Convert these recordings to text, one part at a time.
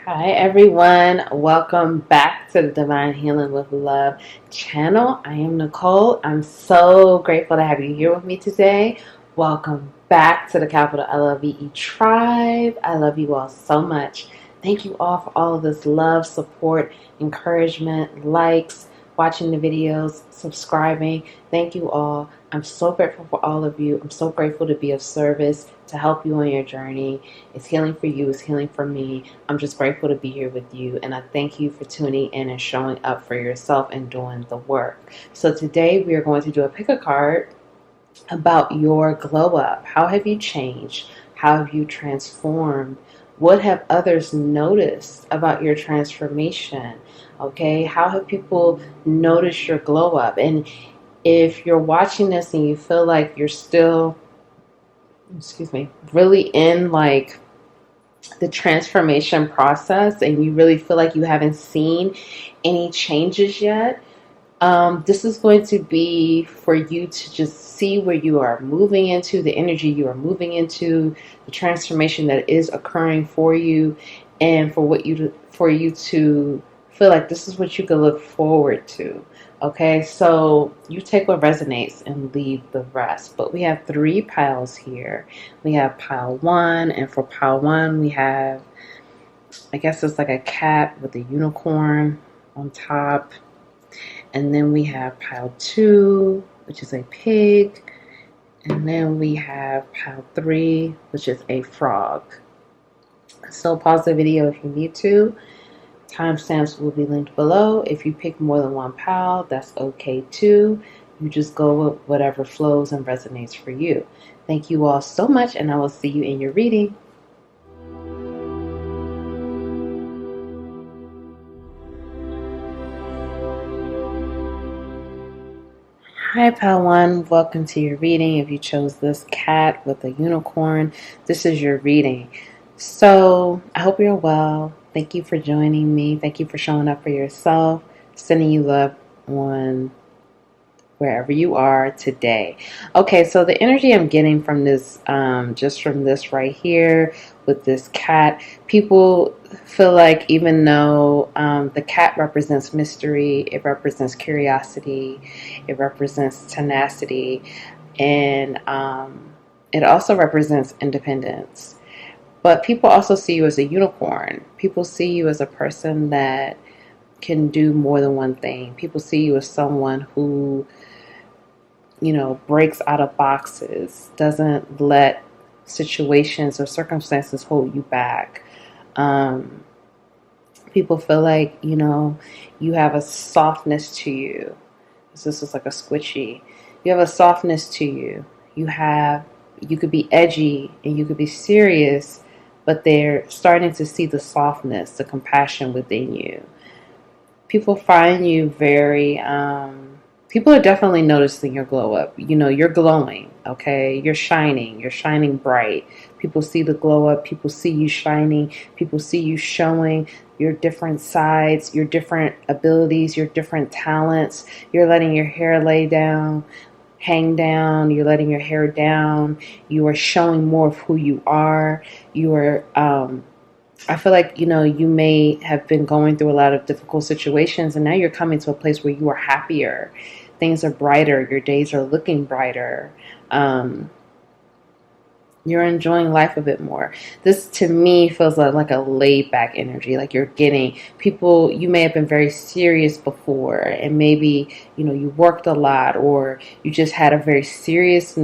Hi everyone, welcome back to the Divine Healing with Love channel. I am Nicole. I'm so grateful to have you here with me today. Welcome back to the capital LOVE tribe. I love you all so much. Thank you all for all of this love, support, encouragement, likes, watching the videos, subscribing. Thank you all. I'm so grateful for all of you. I'm so grateful to be of service, to help you on your journey. It's healing for you. It's healing for me. I'm just grateful to be here with you. And I thank you for tuning in and showing up for yourself and doing the work. So today we are going to do a pick a card about your glow up. How have you changed? How have you transformed? What have others noticed about your transformation? Okay, how have people noticed your glow up? And if you're watching this and you feel like you're still, really in like the transformation process and you really feel like you haven't seen any changes yet, this is going to be for you to just see where you are moving into, the energy you are moving into, the transformation that is occurring for you, and for you to feel like this is what you can look forward to. Okay, so you take what resonates and leave the rest. But we have 3 piles here. We have pile 1, and for pile 1 we have, I guess it's like a cat with a unicorn on top. And then we have pile 2, which is a pig. And then we have pile 3, which is a frog. So pause the video if you need to. Timestamps will be linked below. If you pick more than one pile, that's okay too. You just go with whatever flows and resonates for you. Thank you all so much, and I will see you in your reading. Hi pile 1, welcome to your reading. If you chose this cat with a unicorn, this is your reading. So I hope you're well. Thank you for joining me. Thank you for showing up for yourself. Sending you love on wherever you are today. Okay, so the energy I'm getting from this, just from this right here with this cat, people feel like even though the cat represents mystery, it represents curiosity, it represents tenacity, and it also represents independence. But people also see you as a unicorn. People see you as a person that can do more than one thing. People see you as someone who, breaks out of boxes, doesn't let situations or circumstances hold you back. People feel like, you have a softness to you. This is like a squishy. You have a softness to you. You could be edgy and you could be serious, but they're starting to see the softness, the compassion within you. People find you very, people are definitely noticing your glow up. You're glowing, okay? You're shining bright. People see the glow up. People see you shining. People see you showing your different sides, your different abilities, your different talents. You're letting your hair hang down, you're letting your hair down, you are showing more of who you are. You are, I feel like, you may have been going through a lot of difficult situations, and now you're coming to a place where you are happier. Things are brighter, your days are looking brighter. You're enjoying life a bit more. This to me feels like a laid back energy. Like you're getting people, you may have been very serious before, and maybe, you worked a lot, or you just had a serious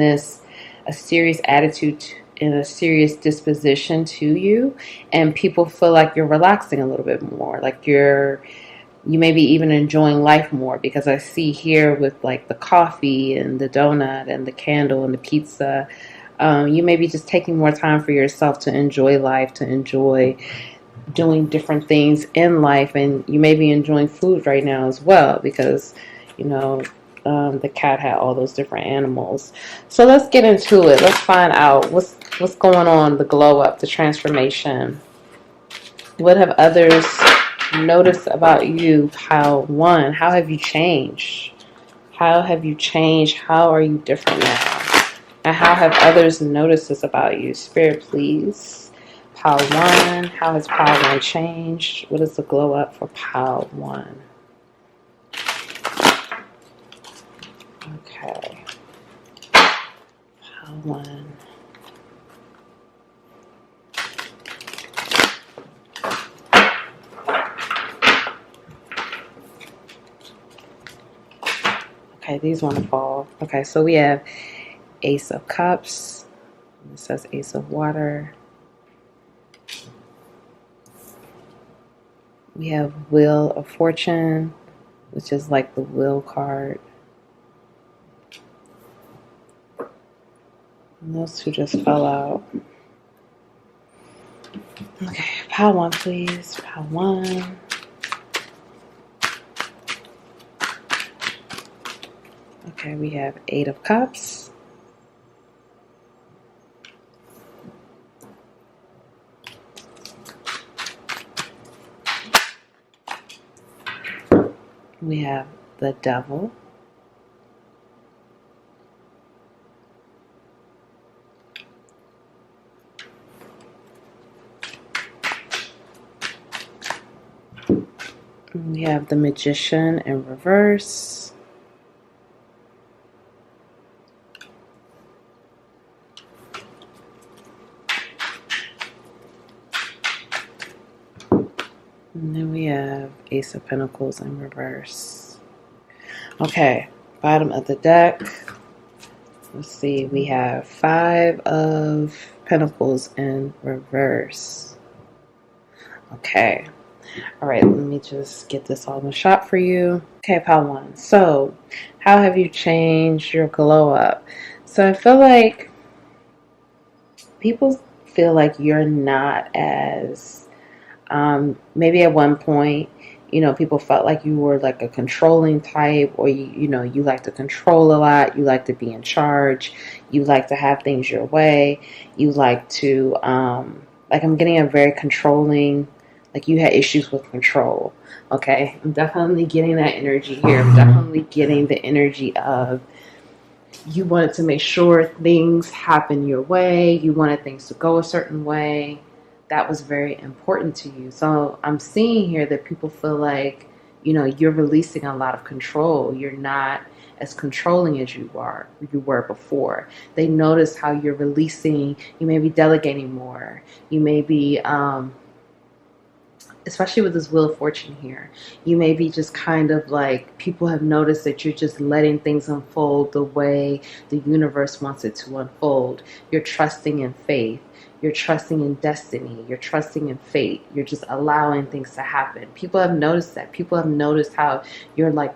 attitude and a serious disposition to you. And people feel like you're relaxing a little bit more. Like you may be even enjoying life more, because I see here with like the coffee and the donut and the candle and the pizza, you may be just taking more time for yourself to enjoy life, to enjoy doing different things in life. And you may be enjoying food right now as well, because, the cat had all those different animals. So let's get into it. Let's find out what's going on, the glow up, the transformation. What have others noticed about you, pile 1? How have you changed? How have you changed? How are you different now? And how have others noticed this about you? Spirit, please. pile 1. How has pile 1 changed? What is the glow up for pile 1? Okay. Pile 1. Okay, these want to fall. Okay, so we have Ace of Cups. It says Ace of Water. We have Wheel of Fortune, which is like the Wheel card. And those two just fell out. Okay, pile 1, please. Pile 1. Okay, we have 8 of Cups. We have the Devil. We have the Magician in reverse. And then we have Ace of Pentacles in reverse. Okay, bottom of the deck. Let's see, we have 5 of Pentacles in reverse. Okay. All right, let me just get this all in a shot for you. Okay, pile 1. So, how have you changed your glow up? So, I feel like people feel like you're not as, maybe at one point, you know, people felt like you were like a controlling type, or you know, you like to control a lot, you like to be in charge, you like to have things your way, you like to, like I'm getting a very controlling, like you had issues with control. Okay, I'm definitely getting that energy here. I'm definitely getting the energy of you wanted to make sure things happen your way. You wanted things to go a certain way. That was very important to you. So I'm seeing here that people feel like, you know, you're releasing a lot of control. You're not as controlling as you were before. They notice how you're releasing. You may be delegating more. You may be, especially with this Wheel of Fortune here, you may be just kind of like, people have noticed that you're just letting things unfold the way the universe wants it to unfold. You're trusting in faith. You're trusting in destiny. You're trusting in fate. You're just allowing things to happen. People have noticed that. People have noticed how you're like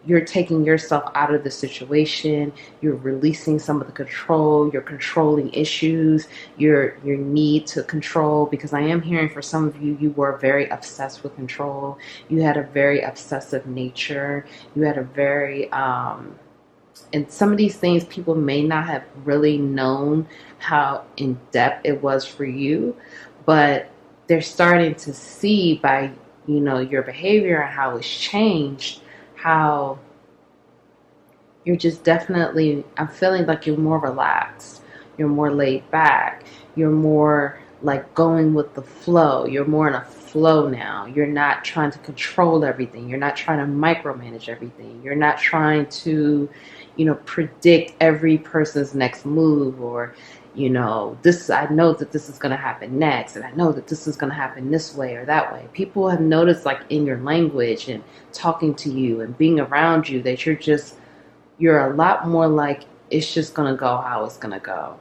you're taking yourself out of the situation. You're releasing some of the control. You're controlling issues. Your need to control, because I am hearing for some of you, you were very obsessed with control. You had a very obsessive nature. You had a very, and some of these things people may not have really known how in depth it was for you, but they're starting to see by, you know, your behavior and how it's changed, how you're just definitely, I'm feeling like you're more relaxed, you're more laid back, you're more like going with the flow, you're more in a flow now. You're not trying to control everything, you're not trying to micromanage everything, you're not trying to, you know, predict every person's next move, or, you know, this, I know that this is going to happen next, and I know that this is going to happen this way or that way. People have noticed, like in your language and talking to you and being around you, that you're a lot more like, it's just going to go how it's going to go.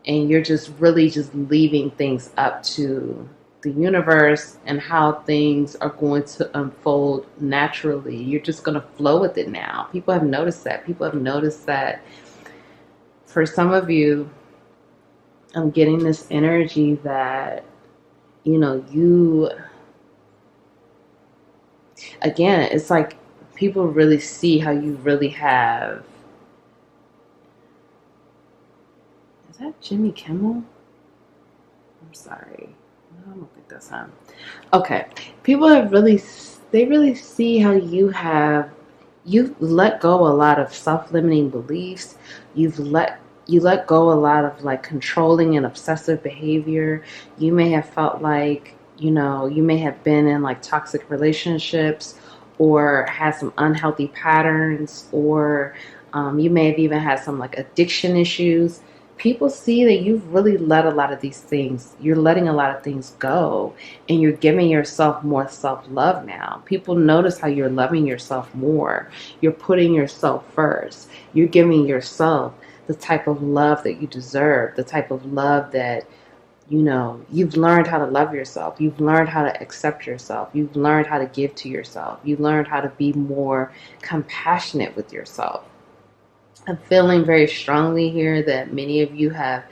And you're just really just leaving things up to the universe and how things are going to unfold naturally. You're just going to flow with it now. People have noticed that. People have noticed that. For some of you, I'm getting this energy that, you know, you, again, it's like people really see how you really have. Is that Jimmy Kimmel? I'm sorry. I don't think that's him. Okay. People have really, they really see how you've let go a lot of self-limiting beliefs. You've let you let go a lot of like controlling and obsessive behavior. You may have felt like, you may have been in like toxic relationships or had some unhealthy patterns, or you may have even had some like addiction issues. People see that you've really let a lot of these things, you're letting a lot of things go, and you're giving yourself more self-love now. People notice how you're loving yourself more. You're putting yourself first. You're giving yourself the type of love that you deserve, the type of love that, you've learned how to love yourself. You've learned how to accept yourself. You've learned how to give to yourself. You've learned how to be more compassionate with yourself. I'm feeling very strongly here that many of you have,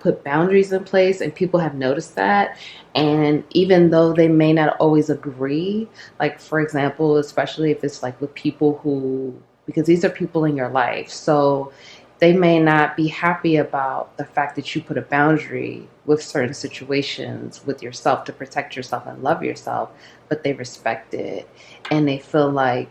put boundaries in place, and people have noticed that. And even though they may not always agree, like for example, especially if it's like with people because these are people in your life, so they may not be happy about the fact that you put a boundary with certain situations with yourself to protect yourself and love yourself, but they respect it. And they feel like,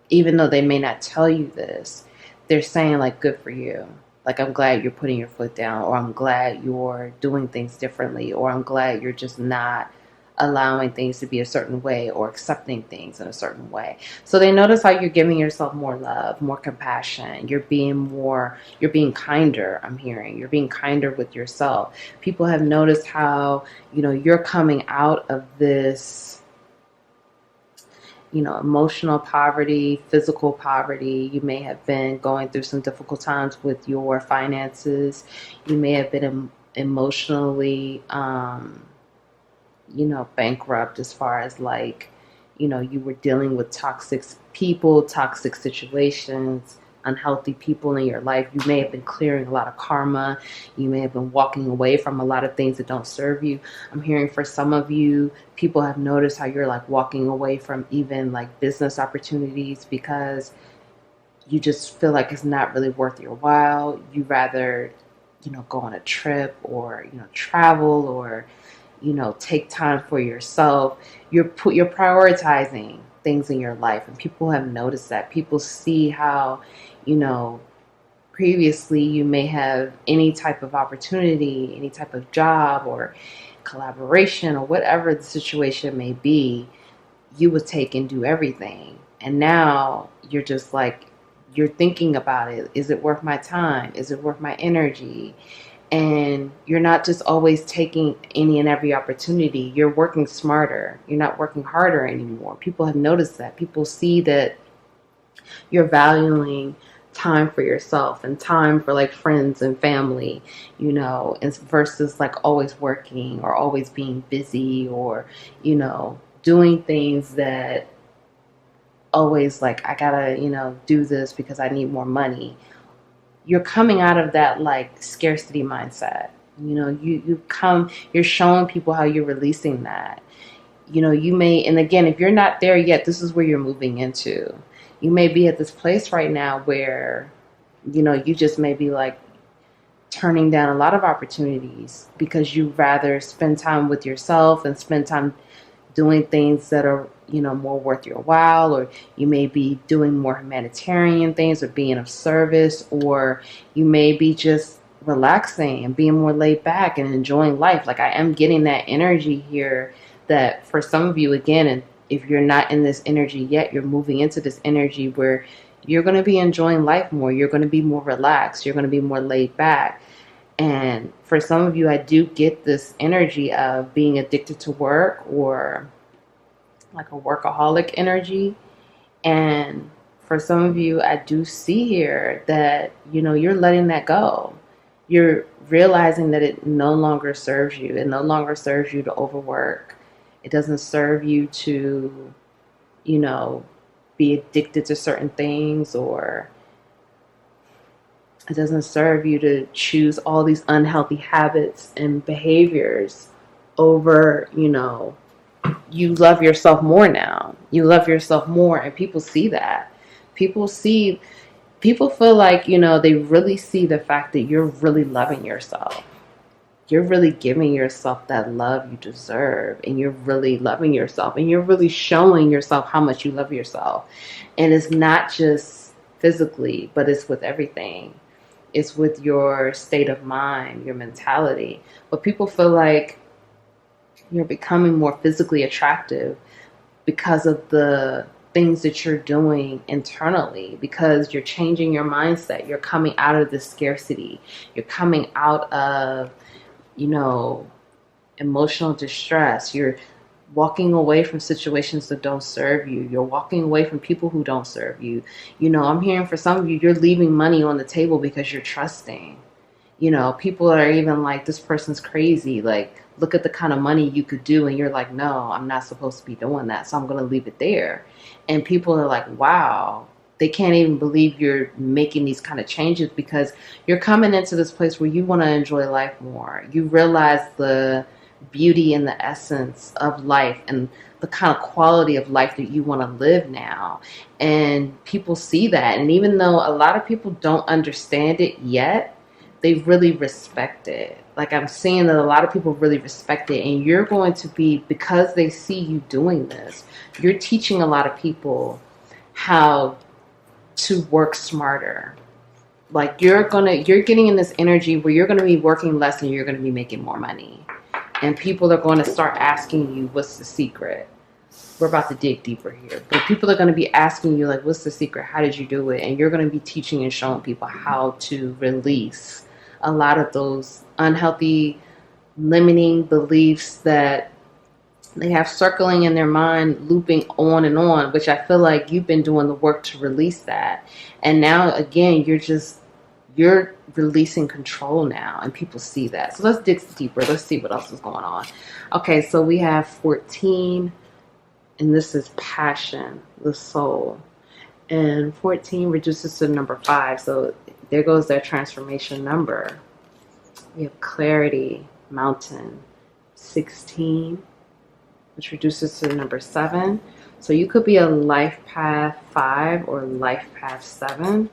even though they may not tell you this, they're saying like, good for you. Like, I'm glad you're putting your foot down, or I'm glad you're doing things differently, or I'm glad you're just not allowing things to be a certain way or accepting things in a certain way. So they notice how you're giving yourself more love, more compassion. You're being kinder. I'm hearing you're being kinder with yourself. People have noticed how, you're coming out of this, emotional poverty, physical poverty. You may have been going through some difficult times with your finances. You may have been emotionally, bankrupt, as far as like, you were dealing with toxic people, toxic situations, unhealthy people in your life. You may have been clearing a lot of karma. You may have been walking away from a lot of things that don't serve you. I'm hearing for some of you, people have noticed how you're like walking away from even like business opportunities because you just feel like it's not really worth your while. You rather, go on a trip, or, travel, or, take time for yourself. You're prioritizing things in your life, and people have noticed that. People see how, previously you may have any type of opportunity, any type of job or collaboration or whatever the situation may be, you would take and do everything. And now you're just like, you're thinking about it. Is it worth my time? Is it worth my energy? And you're not just always taking any and every opportunity. You're working smarter. You're not working harder anymore. People have noticed that. People see that you're valuing time for yourself and time for like friends and family, and versus like always working or always being busy, or, doing things that always like, I gotta, do this because I need more money. You're coming out of that like scarcity mindset. You're showing people how you're releasing that. You may, and again, if you're not there yet, this is where you're moving into. You may be at this place right now where, you just may be like turning down a lot of opportunities because you rather spend time with yourself and spend time doing things that are, more worth your while, or you may be doing more humanitarian things or being of service, or you may be just relaxing and being more laid back and enjoying life. Like, I am getting that energy here that for some of you, again, and if you're not in this energy yet, you're moving into this energy where you're going to be enjoying life more. You're going to be more relaxed. You're going to be more laid back. And for some of you, I do get this energy of being addicted to work, or like a workaholic energy. And for some of you, I do see here that, you're letting that go. You're realizing that it no longer serves you. It no longer serves you to overwork. It doesn't serve you to, be addicted to certain things, or it doesn't serve you to choose all these unhealthy habits and behaviors over, you love yourself more now. You love yourself more, and people see that. People feel like, they really see the fact that you're really loving yourself. You're really giving yourself that love you deserve, and you're really loving yourself, and you're really showing yourself how much you love yourself. And it's not just physically, but it's with everything. It's with your state of mind, your mentality. But people feel like you're becoming more physically attractive because of the things that you're doing internally, because you're changing your mindset. You're coming out of the scarcity. You're coming out of, you know, emotional distress. You're walking away from situations that don't serve you. You're walking away from people who don't serve you. You know, I'm hearing for some of you, you're leaving money on the table because you're trusting. You know, people are even like, this person's crazy. Like, look at the kind of money you could do. And you're like, no, I'm not supposed to be doing that. So I'm going to leave it there. And people are like, wow, they can't even believe you're making these kind of changes, because you're coming into this place where you want to enjoy life more. You realize the beauty and the essence of life and the kind of quality of life that you want to live now. And people see that. And even though a lot of people don't understand it yet, they really respect it. Like, I'm seeing that a lot of people really respect it. And you're going to be, because they see you doing this, you're teaching a lot of people how to work smarter. Like, you're getting in this energy where you're going to be working less and you're going to be making more money. And people are going to start asking you, what's the secret? We're about to dig deeper here. But people are going to be asking you, like, what's the secret? How did you do it? And you're going to be teaching and showing people how to release a lot of those unhealthy, limiting beliefs that they have circling in their mind, looping on and on, which I feel like you've been doing the work to release that. And now, again, you're releasing control now, and people see that. So let's dig deeper. Let's see what else is going on. Okay, so we have 14, and this is passion, the soul. And 14 reduces to number 5. So there goes that transformation number. We have clarity, mountain, 16, which reduces to number 7. So you could be a life path 5 or life path 7.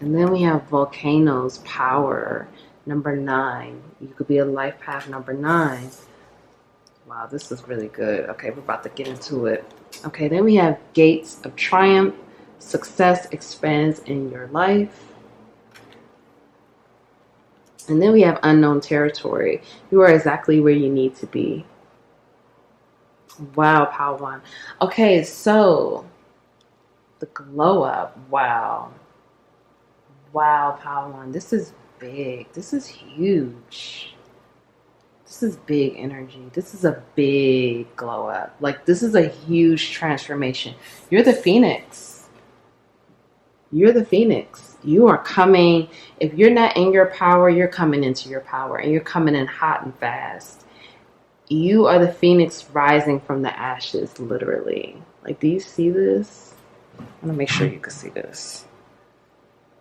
And then we have volcanoes, power, number 9. You could be a life path number 9. Wow, this is really good. Okay, we're about to get into it. Okay, then we have gates of triumph, success expands in your life. And then we have unknown territory. You are exactly where you need to be. Wow, power 1. Okay, so the glow up. Wow. Wow, power 1. This is big. This is huge. This is big energy. This is a big glow up. Like, this is a huge transformation. You're the phoenix. You're the phoenix. You are coming. If you're not in your power, you're coming into your power, and you're coming in hot and fast. You are the phoenix rising from the ashes, literally. Like, do you see this? I'm going to make sure you can see this.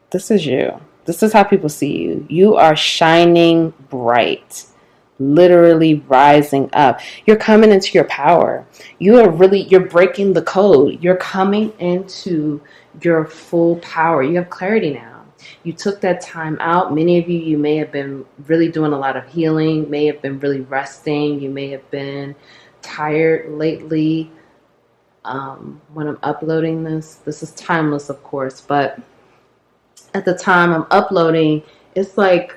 This is you. This is how people see you. You are shining bright, literally rising up. You're coming into your power. You're breaking the code. You're coming into your full power. You have clarity now. You took that time out. Many of you may have been really doing a lot of healing, may have been really resting. You may have been tired lately. When I'm uploading this is timeless, of course, but at the time I'm uploading, it's like,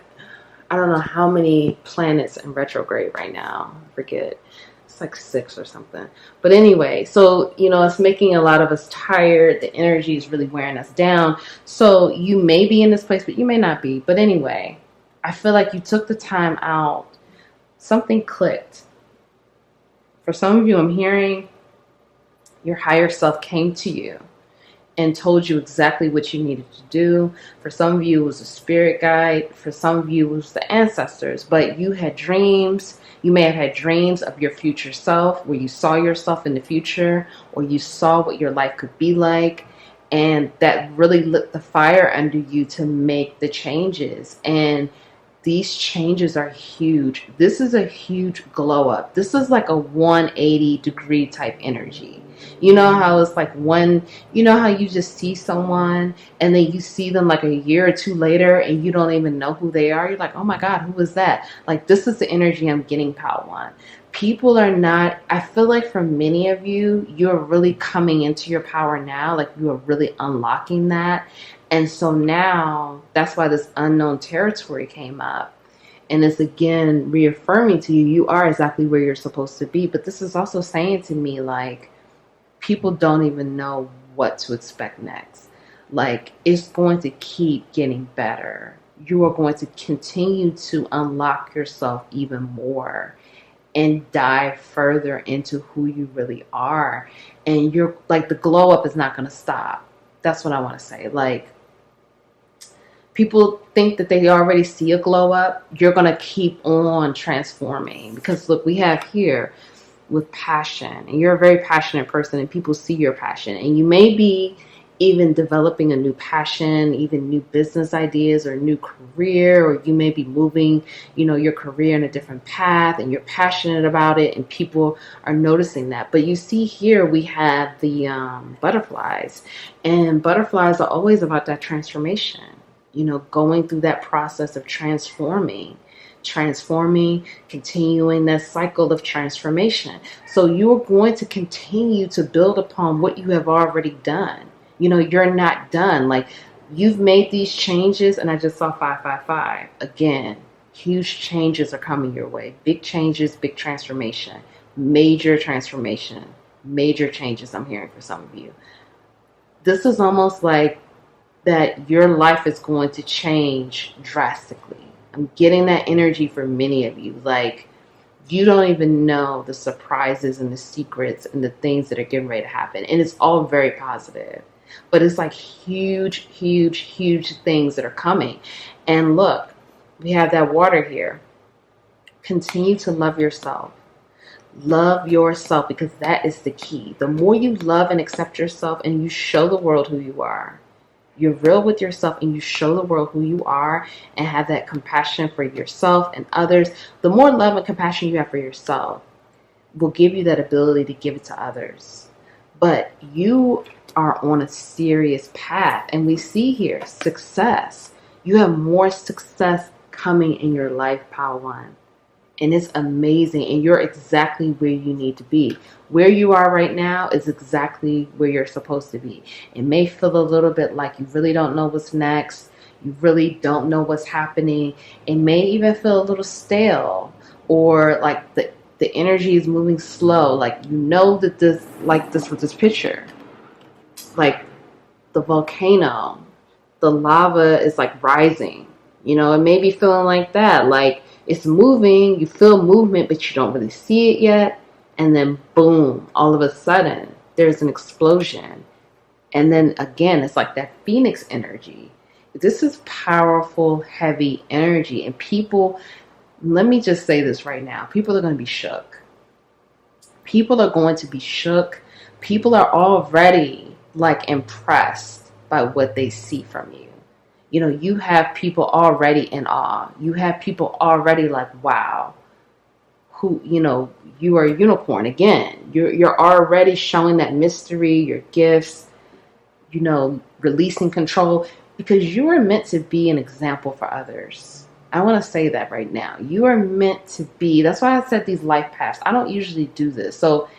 I don't know how many planets in retrograde right now. I forget. It's like 6 or something. But anyway, so, it's making a lot of us tired. The energy is really wearing us down. So you may be in this place, but you may not be. But anyway, I feel like you took the time out. Something clicked. For some of you, I'm hearing your higher self came to you and told you exactly what you needed to do. For some of you, it was a spirit guide. For some of you, it was the ancestors. But you had dreams. You may have had dreams of your future self, where you saw yourself in the future, or you saw what your life could be like. And that really lit the fire under you to make the changes. And these changes are huge. This is a huge glow up. This is like a 180 degree type energy. You know how it's like how you just see someone and then you see them like a year or 2 later and you don't even know who they are. You're like, oh my God, who was that? Like, this is the energy I'm getting, Power One. People are not, I feel like for many of you, you're really coming into your power now. Like, you are really unlocking that. And so now that's why this unknown territory came up. And it's again reaffirming to you, you are exactly where you're supposed to be. But this is also saying to me, like, people don't even know what to expect next. Like, it's going to keep getting better. You are going to continue to unlock yourself even more and dive further into who you really are. And you're like, the glow up is not going to stop. That's what I want to say. Like, people think that they already see a glow up. You're going to keep on transforming, because look, we have here with passion, and you're a very passionate person, and people see your passion, and you may be even developing a new passion, even new business ideas or new career, or you may be moving, your career in a different path, and you're passionate about it, and people are noticing that. But you see here we have the butterflies, and butterflies are always about that transformation, going through that process of transforming, continuing that cycle of transformation. So you're going to continue to build upon what you have already done. You're not done. Like, you've made these changes, and I just saw 555. Again, huge changes are coming your way. Big changes, big transformation, major changes I'm hearing for some of you. This is almost like that your life is going to change drastically. I'm getting that energy for many of you. Like, you don't even know the surprises and the secrets and the things that are getting ready to happen. And it's all very positive. But it's like huge things that are coming. And look, we have that water here. Continue to love yourself. Love yourself, because that is the key. The more you love and accept yourself, and you show the world who you are, you're real with yourself, and you show the world who you are, and have that compassion for yourself and others, the more love and compassion you have for yourself will give you that ability to give it to others. But you are on a serious path, and we see here success. You have more success coming in your life, Power One. And it's amazing, and you're exactly where you need to be. Where you are right now is exactly where you're supposed to be. It may feel a little bit like you really don't know what's next. You really don't know what's happening. It may even feel a little stale, or like the energy is moving slow. Like, that this, like this with this picture, like the volcano, the lava is like rising. It may be feeling like that. Like, it's moving, you feel movement, but you don't really see it yet. And then boom, all of a sudden, there's an explosion. And then again, it's like that phoenix energy. This is powerful, heavy energy. And people, let me just say this right now, people are going to be shook. People are going to be shook. People are already like impressed by what they see from you. You have people already in awe. You have people already like, wow, who, you are a unicorn again. You're already showing that mystery, your gifts, releasing control, because you are meant to be an example for others. I want to say that right now. You are meant to be. That's why I said these life paths. I don't usually do this. So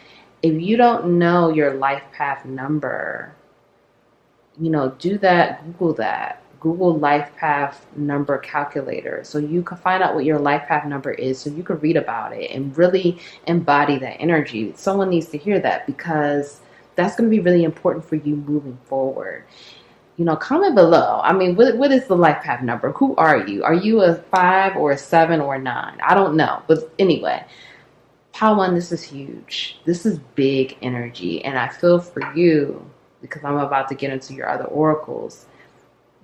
if you don't know your life path number, do that, Google that. Google life path number calculator, so you can find out what your life path number is, so you can read about it and really embody that energy. Someone needs to hear that, because that's going to be really important for you moving forward. Comment below. I mean, what is the life path number? Who are you? Are you a 5 or a 7 or a 9? I don't know. But anyway, Power One, this is huge. This is big energy. And I feel for you, because I'm about to get into your other oracles,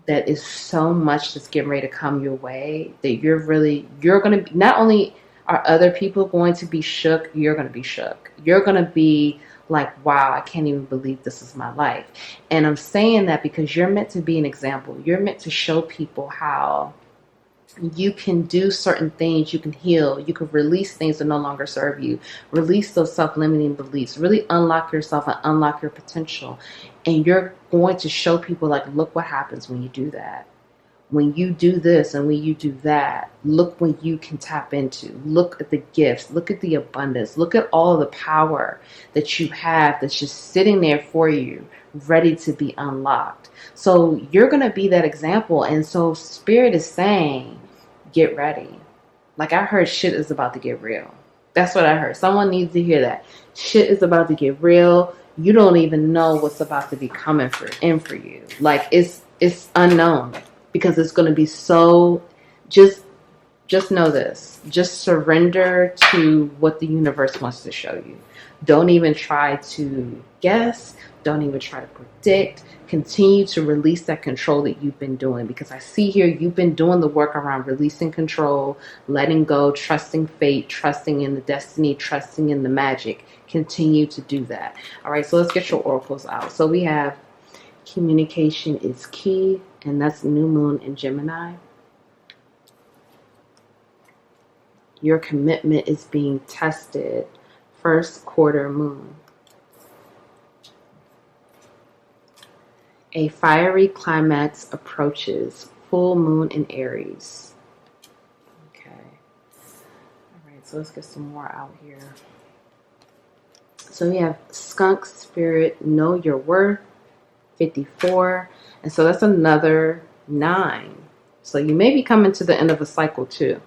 that is so much that's getting ready to come your way, that you're going to, not only are other people going to be shook, you're going to be shook. You're going to be like, wow, I can't even believe this is my life. And I'm saying that because you're meant to be an example. You're meant to show people how you can do certain things, you can heal, you can release things that no longer serve you, release those self-limiting beliefs, really unlock yourself and unlock your potential. And you're going to show people, like, look what happens when you do that. when you do this and when you do that, look what you can tap into. Look at the gifts. Look at the abundance. Look at all the power that you have that's just sitting there for you, ready to be unlocked. So you're going to be that example. And so Spirit is saying, get ready. Like I heard shit is about to get real. That's what I heard. Someone needs to hear that. Shit is about to get real. You don't even know what's about to be coming for you. Like it's unknown. Because it's going to be so, just know this. Just surrender to what the universe wants to show you. Don't even try to guess. Don't even try to predict. Continue to release that control that you've been doing. Because I see here you've been doing the work around releasing control, letting go, trusting fate, trusting in the destiny, trusting in the magic. Continue to do that. All right, so let's get your oracles out. So we have communication is key. And that's new moon in Gemini. Your commitment is being tested. First quarter moon. A fiery climax approaches. Full moon in Aries. Okay. All right, so let's get some more out here. So we have skunk spirit, know your worth. 54. And so that's another 9. So you may be coming to the end of a cycle too.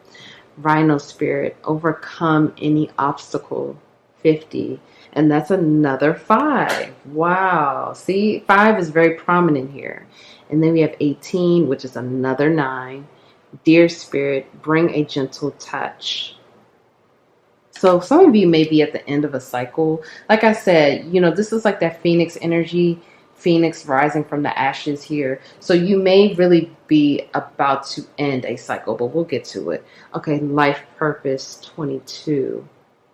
Rhino spirit, overcome any obstacle. 50. And that's another 5. Wow. See, 5 is very prominent here. And then we have 18, which is another 9. Deer spirit, bring a gentle touch. So some of you may be at the end of a cycle. Like I said, this is like that Phoenix energy. Phoenix rising from the ashes here. So you may really be about to end a cycle, but we'll get to it. Okay, life purpose 22,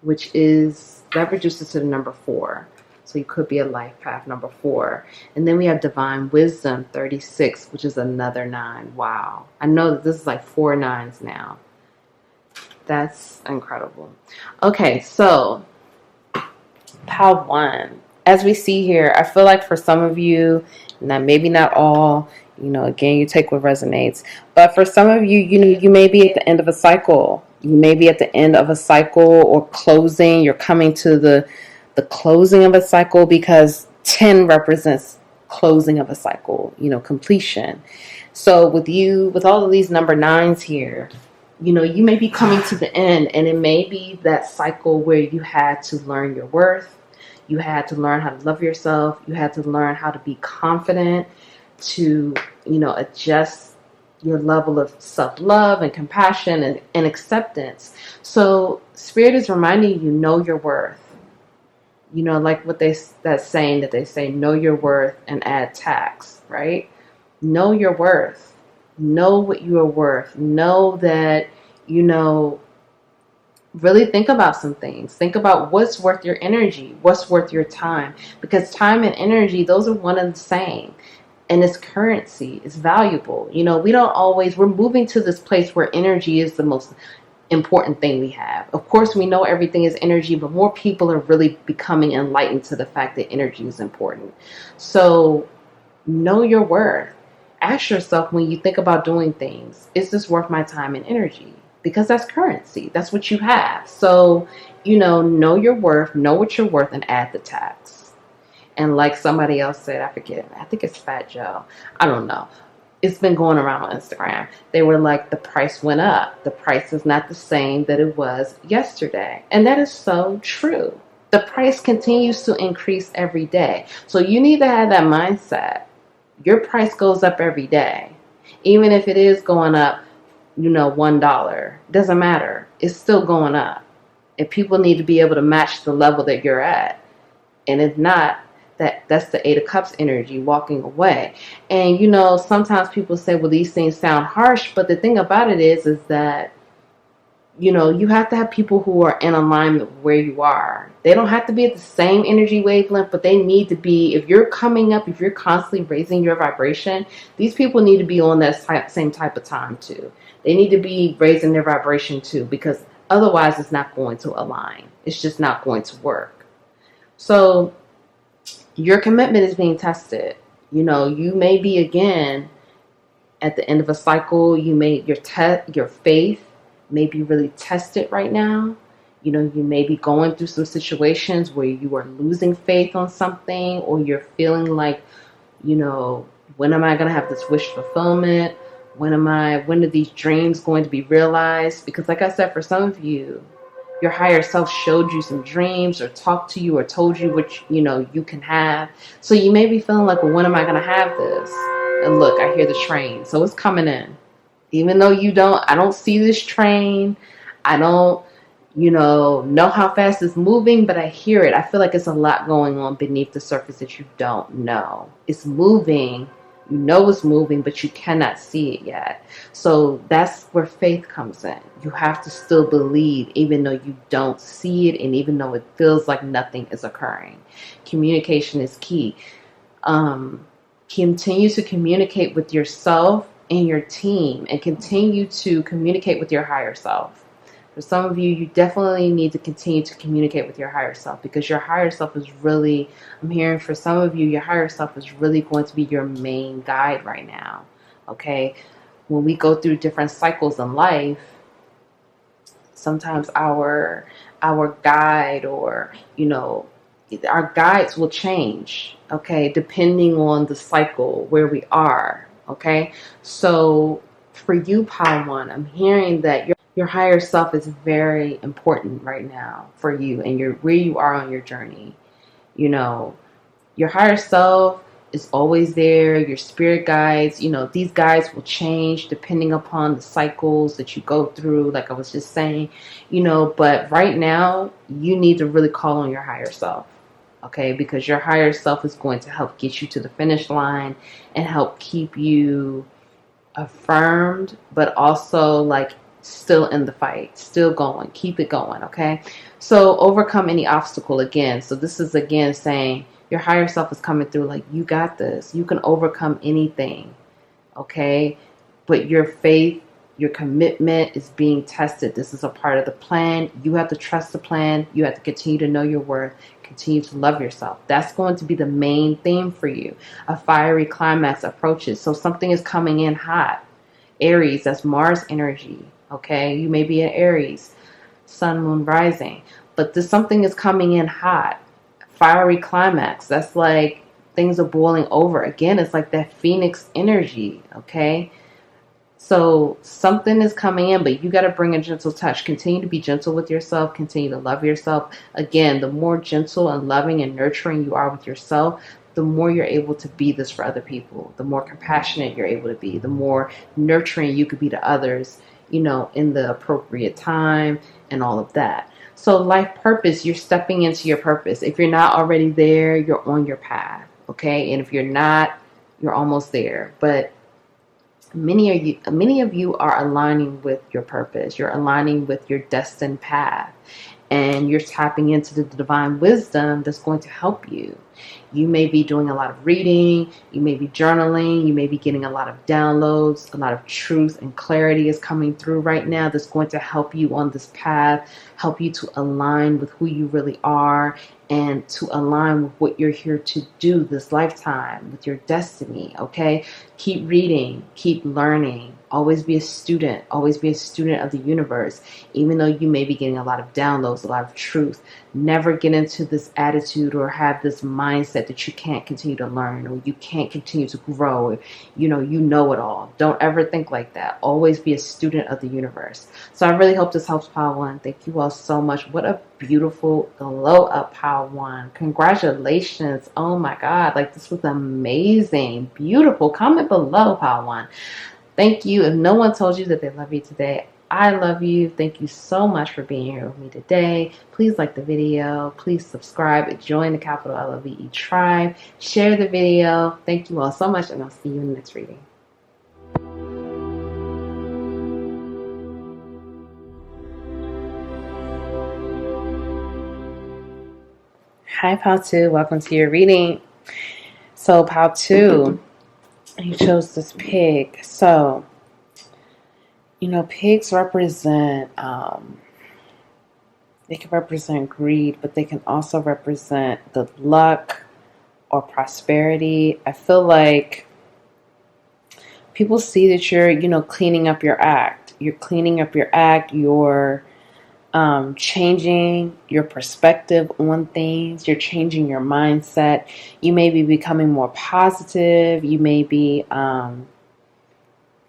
which is, that reduces to the number 4. So you could be a life path number 4. And then we have divine wisdom 36, which is another 9. Wow. I know that this is like 4 9s now. That's incredible. Okay, so pile 1. As we see here, I feel like for some of you, now maybe not all, again, you take what resonates. But for some of you, you may be at the end of a cycle. You may be at the end of a cycle or closing. You're coming to the closing of a cycle because 10 represents closing of a cycle, completion. So with all of these number 9s here, you may be coming to the end, and it may be that cycle where you had to learn your worth. You had to learn how to love yourself. You had to learn how to be confident, to, adjust your level of self-love and compassion and acceptance. So Spirit is reminding you, know your worth. Like that saying that they say, know your worth and add tax, right? Know your worth. Know what you are worth. Know that, really think about some things. Think about what's worth your energy, what's worth your time. Because time and energy, those are one and the same. And it's currency, it's valuable. We're moving to this place where energy is the most important thing we have. Of course, we know everything is energy, but more people are really becoming enlightened to the fact that energy is important. So know your worth. Ask yourself when you think about doing things, is this worth my time and energy? Because that's currency. That's what you have. So, know your worth, know what you're worth, and add the tax. And like somebody else said, I forget, I think it's Fat Joe. I don't know. It's been going around on Instagram. They were like, the price went up. The price is not the same that it was yesterday. And that is so true. The price continues to increase every day. So you need to have that mindset. Your price goes up every day. Even if it is going up, $1. Doesn't matter. It's still going up. And people need to be able to match the level that you're at. And if not, that's the 8 of Cups energy, walking away. And, sometimes people say, well, these things sound harsh. But the thing about it is that, you have to have people who are in alignment with where you are. They don't have to be at the same energy wavelength, but they need to be, if you're coming up, if you're constantly raising your vibration, these people need to be on that same type of time too. They need to be raising their vibration too, because otherwise it's not going to align. It's just not going to work. So your commitment is being tested. You may be again at the end of a cycle, your faith may be really tested right now. You know, you may be going through some situations where you are losing faith on something, or you're feeling like, you know, when am I going to have this wish fulfillment? When are these dreams going to be realized? Because like I said, for some of you, your higher self showed you some dreams or talked to you or told you what, you know, you can have. So you may be feeling like, well, when am I going to have this? And look, I hear the train. So it's coming in. Even though I don't see this train. I don't, know how fast it's moving, but I hear it. I feel like it's a lot going on beneath the surface that you don't know. It's moving. You know it's moving, but you cannot see it yet. So that's where faith comes in. You have to still believe, even though you don't see it, and even though it feels like nothing is occurring. Communication is key. Continue to communicate with yourself and your team, and continue to communicate with your higher self. For some of you, you definitely need to continue to communicate with your higher self, because your higher self is really, I'm hearing for some of you, your higher self is really going to be your main guide right now. Okay? When we go through different cycles in life, sometimes our guide, or, our guides will change, okay, depending on the cycle where we are, okay? So for you, Pile One, I'm hearing that your higher self is very important right now for you, and where you are on your journey. You know, your higher self is always there. Your spirit guides, these guides will change depending upon the cycles that you go through, like I was just saying, but right now you need to really call on your higher self, okay? Because your higher self is going to help get you to the finish line and help keep you affirmed, but also like still in the fight, still going, keep it going, okay? So overcome any obstacle again. So this is again saying your higher self is coming through like, you got this, you can overcome anything, okay? But your faith, your commitment is being tested. This is a part of the plan. You have to trust the plan. You have to continue to know your worth, continue to love yourself. That's going to be the main theme for you. A fiery climax approaches. So something is coming in hot. Aries, that's Mars energy, okay? You may be in Aries, sun, moon, rising, but something is coming in hot. Fiery climax, that's like things are boiling over. Again, it's like that Phoenix energy, okay? So something is coming in, but you got to bring a gentle touch. Continue to be gentle with yourself. Continue to love yourself. Again, the more gentle and loving and nurturing you are with yourself, the more you're able to be this for other people. The more compassionate you're able to be. The more nurturing you could be to others, in the appropriate time and all of that. So life purpose, you're stepping into your purpose. If you're not already there, you're on your path, okay? And if you're not, you're almost there. But many of you are aligning with your purpose. You're aligning with your destined path, and you're tapping into the divine wisdom that's going to help you. You may be doing a lot of reading, you may be journaling, you may be getting a lot of downloads, a lot of truth and clarity is coming through right now that's going to help you on this path, help you to align with who you really are, and to align with what you're here to do this lifetime, with your destiny, okay? Keep reading, keep learning, always be a student of the universe. Even though you may be getting a lot of downloads, a lot of truth, never get into this attitude or have this mindset that you can't continue to learn, or you can't continue to grow, or, you know it all. Don't ever think like that. Always be a student of the universe. So I really hope this helps, Power One. Thank you all so much. What a beautiful glow up, Power One. Congratulations. Oh my God. Like, this was amazing. Beautiful. Comment below, Power One. Thank you. If no one told you that they love you today, I love you. Thank you so much for being here with me today. Please like the video. Please subscribe. Join the capital LOVE tribe. Share the video. Thank you all so much, and I'll see you in the next reading. Hi, Pal 2. Welcome to your reading. So, Pal 2, you chose this pig. So, pigs represent, they can represent greed, but they can also represent the luck or prosperity. I feel like People see that you're, cleaning up your act. You're cleaning up your act. You're changing your perspective on things. You're changing your mindset. You may be becoming more positive. You may be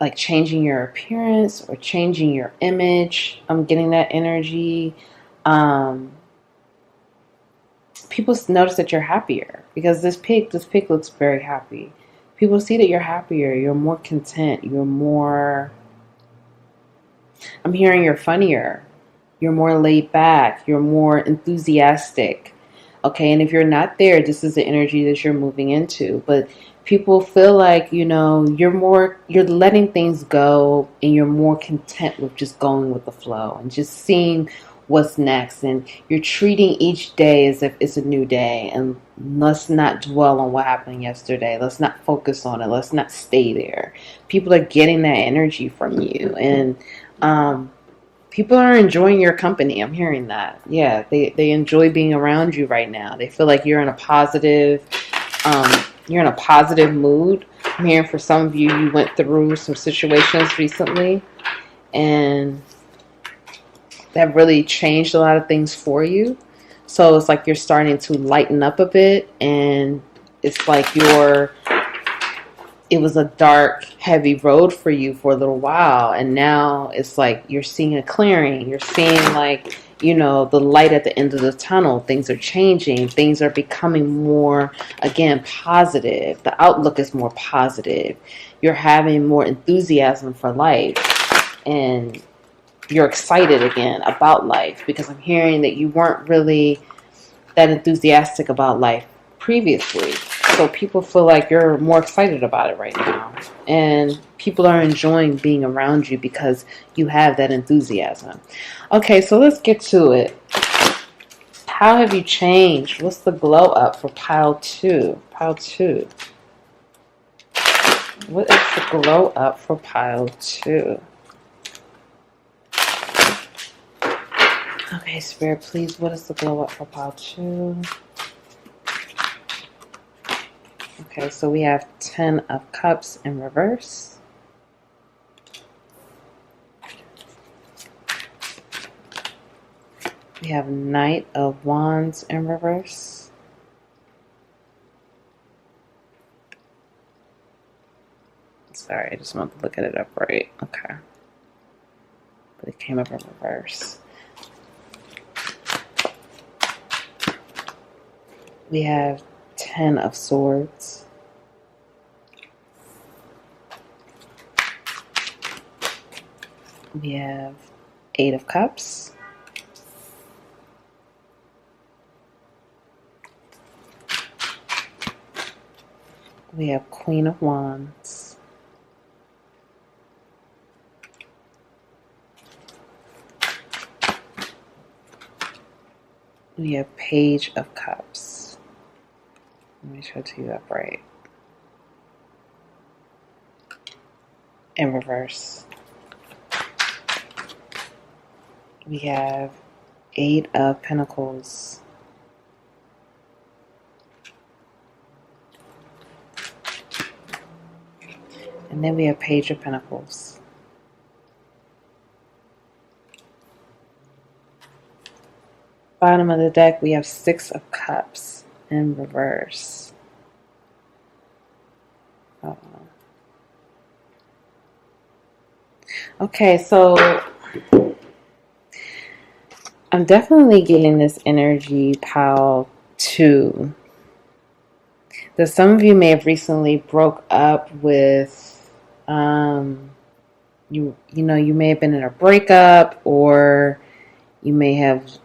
like changing your appearance or changing your image. I'm getting that energy. People notice that you're happier because this pig looks very happy. People see that you're happier. You're more content. You're more, I'm hearing you're funnier. You're more laid back. You're more enthusiastic. Okay, and if you're not there, this is the energy that you're moving into. But people feel like, you're letting things go and you're more content with just going with the flow and just seeing what's next. And you're treating each day as if it's a new day. And let's not dwell on what happened yesterday. Let's not focus on it. Let's not stay there. People are getting that energy from you. And, people are enjoying your company. I'm hearing that. Yeah, they enjoy being around you right now. They feel like you're in a positive mood. I'm hearing for some of you went through some situations recently and that really changed a lot of things for you. So it's like you're starting to lighten up a bit, and it's like it was a dark, heavy road for you for a little while. And now it's like you're seeing a clearing. You're seeing like, the light at the end of the tunnel. Things are changing. Things are becoming more, again, positive. The outlook is more positive. You're having more enthusiasm for life. And you're excited again about life, because I'm hearing that you weren't really that enthusiastic about life previously. So people feel like you're more excited about it right now. And people are enjoying being around you because you have that enthusiasm. Okay, so let's get to it. How have you changed? What's the glow up for pile 2? Pile 2. What is the glow up for pile 2? Okay, Spirit, please, what is the glow up for pile 2? Okay, so we have 10 of Cups in reverse. We have Knight of Wands in reverse. Sorry, I just want to look at it upright. Okay. But it came up in reverse. We have 10 of Swords. We have 8 of Cups. We have Queen of Wands. We have Page of Cups. Let me try to do that right. In reverse. We have 8 of Pentacles. And then we have Page of Pentacles. Bottom of the deck, we have 6 of Cups in reverse. Okay, so I'm definitely getting this energy, pile 2. That some of you may have recently broke up with, you may have been in a breakup, or you may have,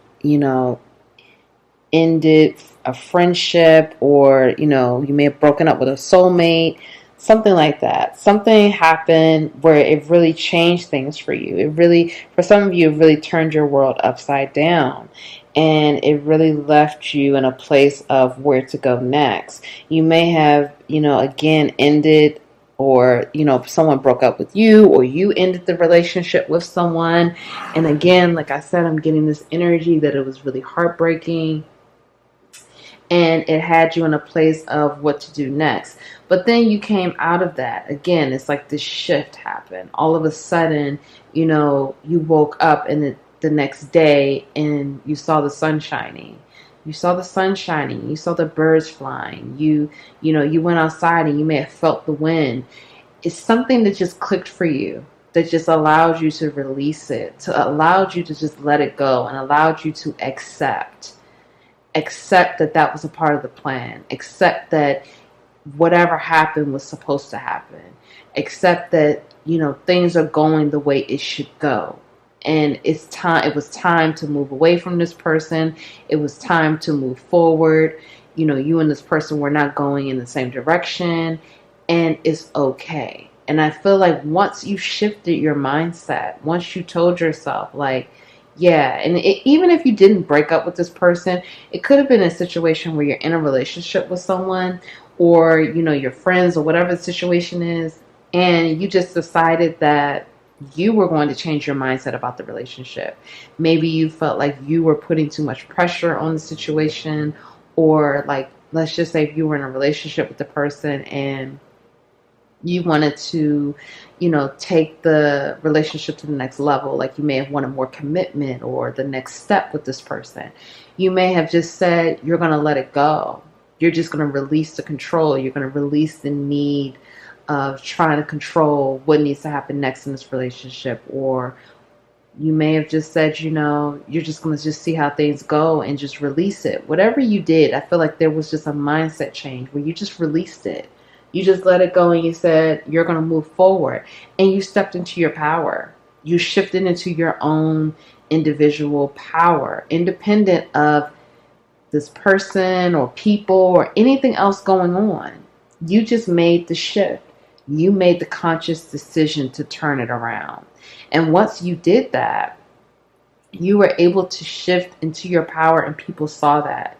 ended a friendship, or, you may have broken up with a soulmate, something like that. Something happened where it really changed things for you. It really, for some of you, it really turned your world upside down. And it really left you in a place of where to go next. You may have, again, ended, or, someone broke up with you, or you ended the relationship with someone. And again, like I said, I'm getting this energy that it was really heartbreaking. and it had you in a place of what to do next. But then you came out of that. Again, it's like this shift happened. All of a sudden, you woke up and the next day and you saw the sun shining. You saw the sun shining. You saw the birds flying. You went outside and you may have felt the wind. It's something that just clicked for you, that just allowed you to release it, to allowed you to just let it go, and allowed you to accept that that was a part of the plan, accept that whatever happened was supposed to happen, accept that things are going the way it should go, and it was time to move away from this person. It was time to move forward. You and this person were not going in the same direction, and it's okay. And I feel like once you shifted your mindset, once you told yourself, like, yeah, and even if you didn't break up with this person, it could have been a situation where you're in a relationship with someone, or your friends, or whatever the situation is, and you just decided that you were going to change your mindset about the relationship. Maybe you felt like you were putting too much pressure on the situation, or like, let's just say if you were in a relationship with the person and you wanted to, take the relationship to the next level. Like, you may have wanted more commitment or the next step with this person. You may have just said, you're going to let it go. You're just going to release the control. You're going to release the need of trying to control what needs to happen next in this relationship. Or you may have just said, you're just going to just see how things go and just release it. Whatever you did, I feel like there was just a mindset change where you just released it. You just let it go and you said, you're going to move forward. And you stepped into your power. You shifted into your own individual power, independent of this person or people or anything else going on. You just made the shift. You made the conscious decision to turn it around. And once you did that, you were able to shift into your power, and people saw that.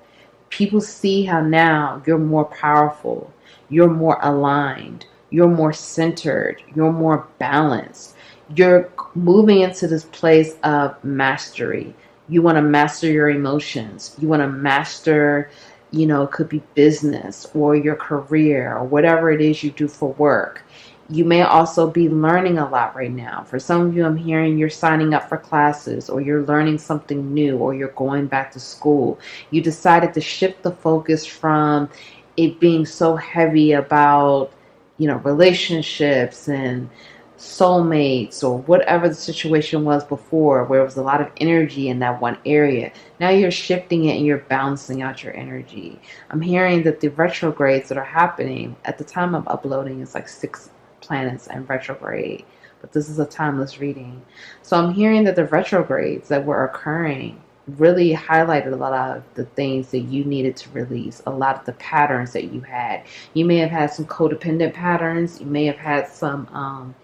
People see how now you're more powerful. You're more aligned, you're more centered, you're more balanced. You're moving into this place of mastery. You want to master your emotions. You want to master, it could be business or your career or whatever it is you do for work. You may also be learning a lot right now. For some of you, I'm hearing you're signing up for classes, or you're learning something new, or you're going back to school. You decided to shift the focus from it being so heavy about, relationships and soulmates or whatever the situation was before, where it was a lot of energy in that one area. Now you're shifting it and you're balancing out your energy. I'm hearing that the retrogrades that are happening at the time I'm uploading is like 6 planets in retrograde, but this is a timeless reading. So I'm hearing that the retrogrades that were occurring really highlighted a lot of the things that you needed to release, a lot of the patterns that you had. You may have had some codependent patterns. You may have had some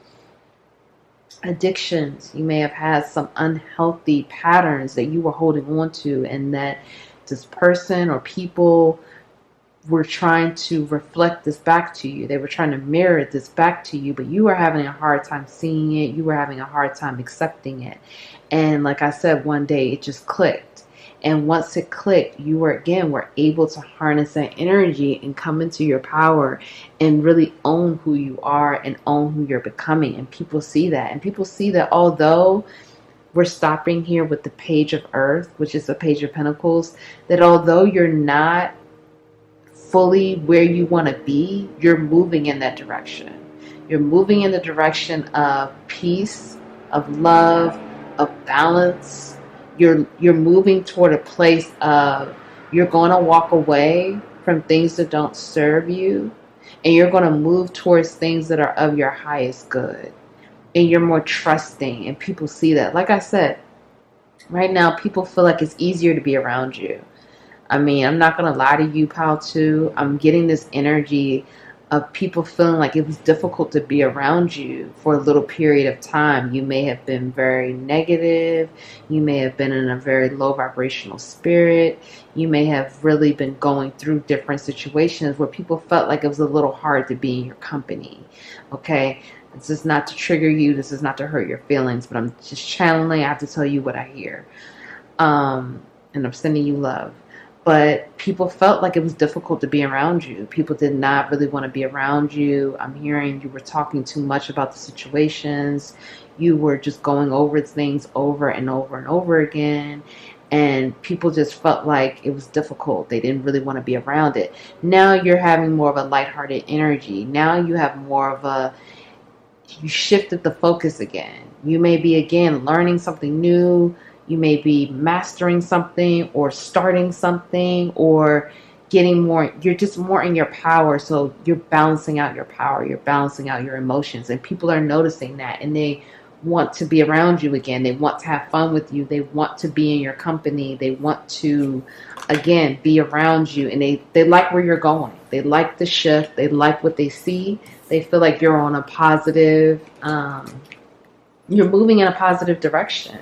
addictions. You may have had some unhealthy patterns that you were holding on to, and that this person or people were trying to reflect this back to you. They were trying to mirror this back to you, but you were having a hard time seeing it. You were having a hard time accepting it. And like I said, one day it just clicked. And once it clicked, you were able to harness that energy and come into your power and really own who you are and own who you're becoming. And people see that. And people see that although we're stopping here with the Page of Earth, which is the Page of Pentacles, that although you're not fully where you want to be, you're moving in that direction. You're moving in the direction of peace, of love, of balance. You're moving toward a place of, you're going to walk away from things that don't serve you, and you're going to move towards things that are of your highest good. And you're more trusting, and people see that. Like I said, right now people feel like it's easier to be around you. I mean, I'm not going to lie to you, pal, too. I'm getting this energy of people feeling like it was difficult to be around you for a little period of time. You may have been very negative. You may have been in a very low vibrational spirit. You may have really been going through different situations where people felt like it was a little hard to be in your company. Okay? This is not to trigger you. This is not to hurt your feelings, but I'm just channeling. I have to tell you what I hear. And I'm sending you love. but people felt like it was difficult to be around you. People did not really want to be around you. I'm hearing you were talking too much about the situations. You were just going over things over and over and over again. And people just felt like it was difficult. They didn't really want to be around it. Now you're having more of a lighthearted energy. Now you have more of you shifted the focus again. You may be again learning something new. You may be mastering something or starting something or getting more. You're just more in your power. So you're balancing out your power. You're balancing out your emotions. And people are noticing that. And they want to be around you again. They want to have fun with you. They want to be in your company. They want to, again, be around you. And they like where you're going. They like the shift. They like what they see. They feel like you're on a positive, you're moving in a positive direction.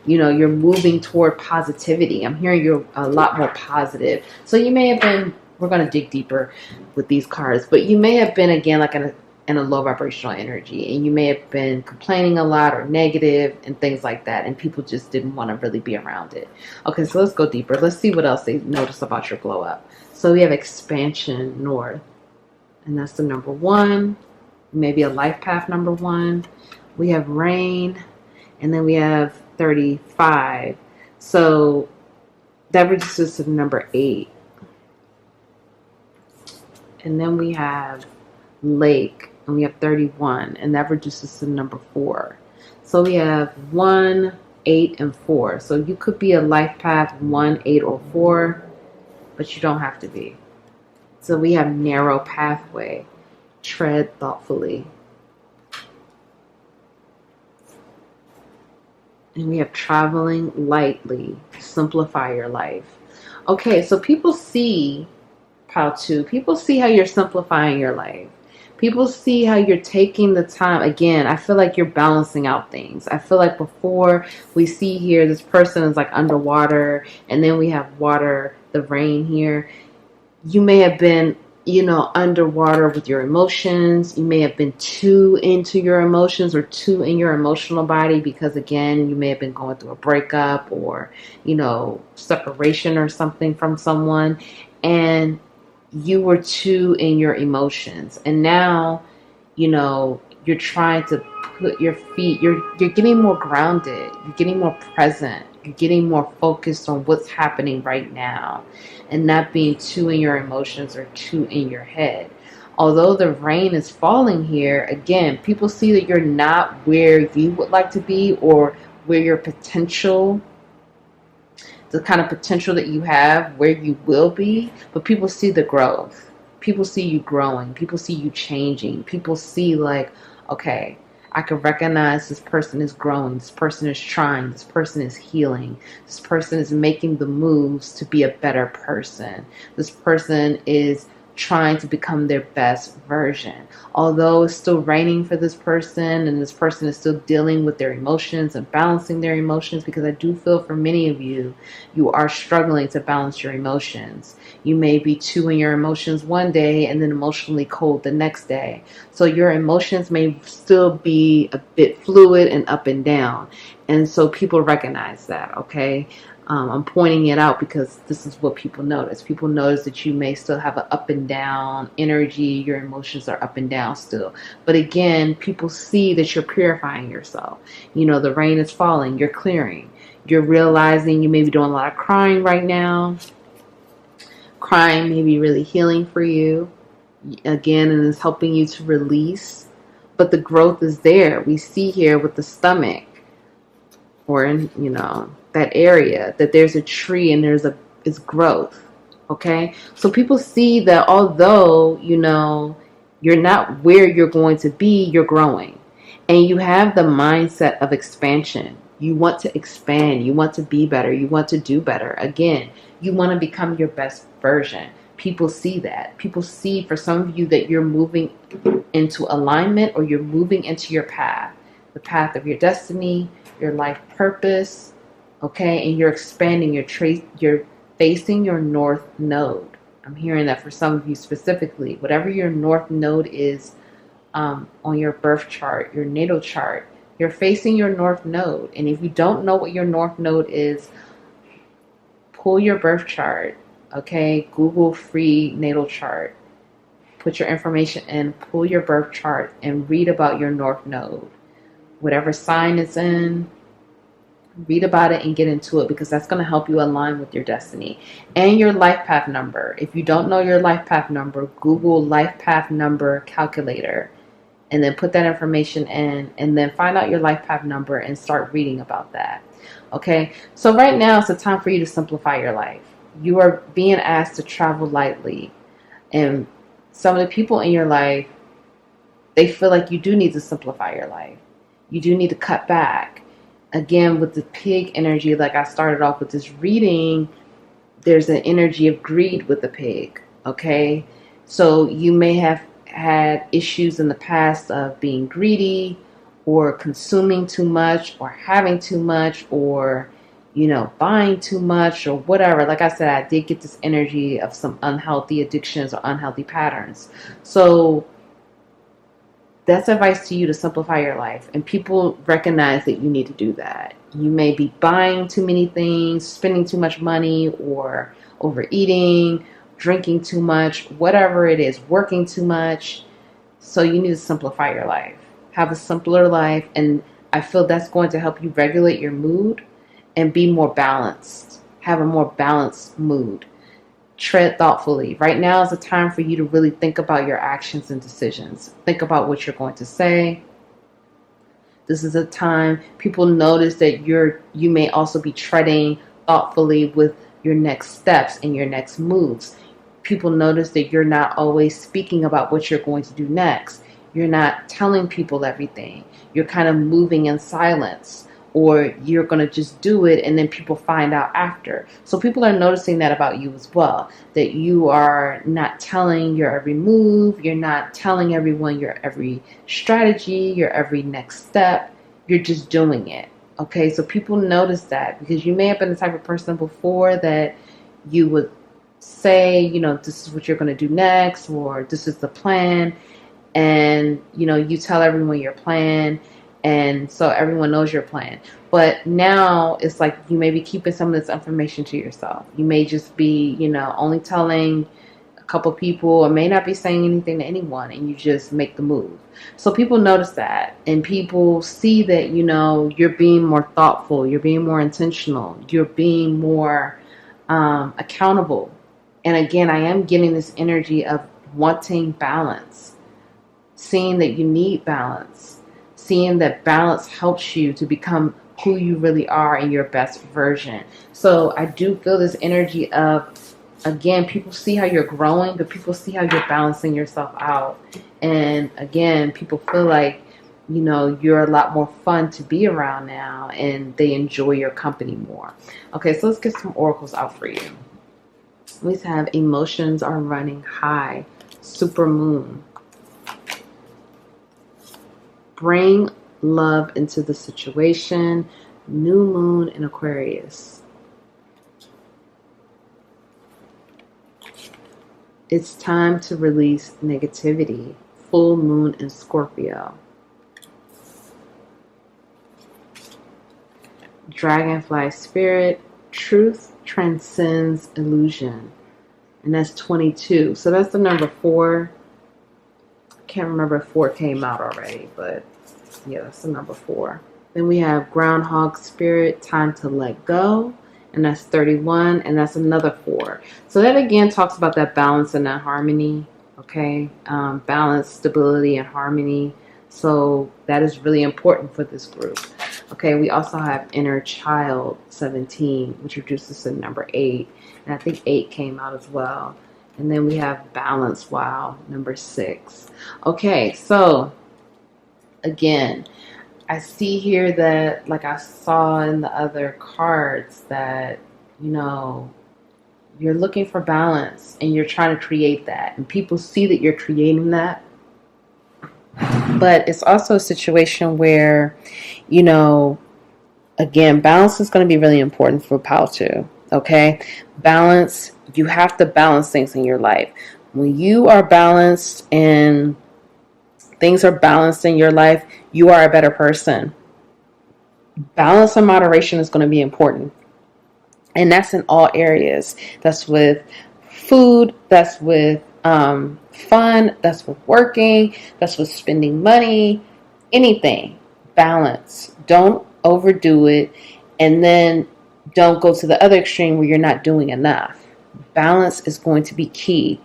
You know, you're moving toward positivity. I'm hearing you're a lot more positive. So you may have been, we're going to dig deeper with these cards, but you may have been, again, like in a low vibrational energy, and you may have been complaining a lot or negative and things like that, and people just didn't want to really be around it. Okay, so let's go deeper. Let's see what else they notice about your glow up. So we have expansion north, and that's the number 1. Maybe a life path number 1. We have rain, and then we have 35. So that reduces to the number 8. And then we have lake, and we have 31, and that reduces to the number 4. So we have 1, 8, and 4. So you could be a life path 1, 8, or 4, but you don't have to be. So we have narrow pathway, tread thoughtfully. And we have traveling lightly, simplify your life. Okay, so people see, pile 2, people see how you're simplifying your life. People see how you're taking the time. Again, I feel like you're balancing out things. I feel like before we see here, this person is like underwater, and then we have water, the rain here. You may have been, underwater with your emotions. You may have been too into your emotions or too in your emotional body because, again, you may have been going through a breakup or, separation or something from someone. And you were too in your emotions. And now, you're trying to put your feet, you're getting more grounded. You're getting more present. You're getting more focused on what's happening right now and not being too in your emotions or too in your head. Although the rain is falling here, again, people see that you're not where you would like to be or where your potential, the kind of potential that you have, where you will be, but people see the growth. People see you growing. People see you changing. People see like, okay, I can recognize this person is growing, this person is trying, this person is healing, this person is making the moves to be a better person. This person is trying to become their best version. Although it's still raining for this person and this person is still dealing with their emotions and balancing their emotions, because I do feel for many of you, you are struggling to balance your emotions. You may be too in your emotions one day and then emotionally cold the next day. So your emotions may still be a bit fluid and up and down. And so people recognize that, okay? I'm pointing it out because this is what people notice. People notice that you may still have an up and down energy. Your emotions are up and down still. But again, people see that you're purifying yourself. The rain is falling. You're clearing. You're realizing you may be doing a lot of crying right now. Crying may be really healing for you. Again, and it's helping you to release. But the growth is there. We see here with the stomach or in, that area, that there's a tree and it's growth. Okay. So people see that although, you're not where you're going to be, you're growing and you have the mindset of expansion. You want to expand. You want to be better. You want to do better. Again, you want to become your best version. People see that. People see for some of you that you're moving into alignment or you're moving into your path, the path of your destiny, your life purpose. Okay, and you're expanding you're facing your north node. I'm hearing that for some of you specifically. Whatever your north node is on your birth chart, your natal chart, you're facing your north node. And if you don't know what your north node is, pull your birth chart Okay, Google free natal chart. Put your information in, pull your birth chart, and read about your North Node. Whatever sign it's in, read about it and get into it, because that's going to help you align with your destiny. And your life path number. If you don't know your life path number, Google life path number calculator, and then put that information in, and then find out your life path number and start reading about that. Okay, so right now it's a time for you to simplify your life. You are being asked to travel lightly, and some of the people in your life, they feel like you do need to simplify your life. You do need to cut back. Again, with the pig energy, like I started off with this reading, there's an energy of greed with the pig. Okay, so you may have had issues in the past of being greedy, or consuming too much, or having too much, or buying too much, or whatever. Like I said, I did get this energy of some unhealthy addictions or unhealthy patterns. So that's advice to you to simplify your life. And people recognize that you need to do that. You may be buying too many things, spending too much money, or overeating, drinking too much, whatever it is, working too much. So you need to simplify your life. Have a simpler life. And I feel that's going to help you regulate your mood and be more balanced. Have a more balanced mood. Tread thoughtfully. Right now is a time for you to really think about your actions and decisions. Think about what you're going to say. This is a time people notice that you may also be treading thoughtfully with your next steps and your next moves. People notice that you're not always speaking about what you're going to do next. You're not telling people everything. You're kind of moving in silence. Or you're going to just do it and then people find out after. So people are noticing that about you as well. That you are not telling your every move. You're not telling everyone your every strategy, your every next step. You're just doing it. Okay, so people notice that, because you may have been the type of person before that you would say, this is what you're going to do next, or this is the plan. And, you tell everyone your plan. And so everyone knows your plan. But now it's like you may be keeping some of this information to yourself. You may just be, only telling a couple people, or may not be saying anything to anyone, and you just make the move. So people notice that, and people see that, you're being more thoughtful, you're being more intentional, you're being more accountable. And again, I am getting this energy of wanting balance, seeing that you need balance. Seeing that balance helps you to become who you really are in your best version. So I do feel this energy of, again, people see how you're growing, but people see how you're balancing yourself out. And again, people feel like, you're a lot more fun to be around now, and they enjoy your company more. Okay, so let's get some oracles out for you. We have emotions are running high, super moon. Bring love into the situation. New moon in Aquarius. It's time to release negativity. Full moon in Scorpio. Dragonfly spirit. Truth transcends illusion. And that's 22. So that's the number 4. Can't remember if 4 came out already, but yeah, that's the number 4. Then we have groundhog spirit, time to let go, and that's 31, and that's another 4. So that again talks about that balance and that harmony. Okay, balance, stability, and harmony. So that is really important for this group. Okay, we also have inner child 17, which reduces to number 8, and I think 8 came out as well. And then we have balance, wow, number 6. Okay, so again, I see here that, like I saw in the other cards, that, you're looking for balance and you're trying to create that. And people see that you're creating that. But it's also a situation where, again, balance is going to be really important for Pal 2. Okay? Balance, you have to balance things in your life. When you are balanced and things are balanced in your life, you are a better person. Balance and moderation is going to be important. And that's in all areas. That's with food, that's with fun, that's with working, that's with spending money, anything. Balance. Don't overdo it, and then don't go to the other extreme where you're not doing enough. Balance is going to be key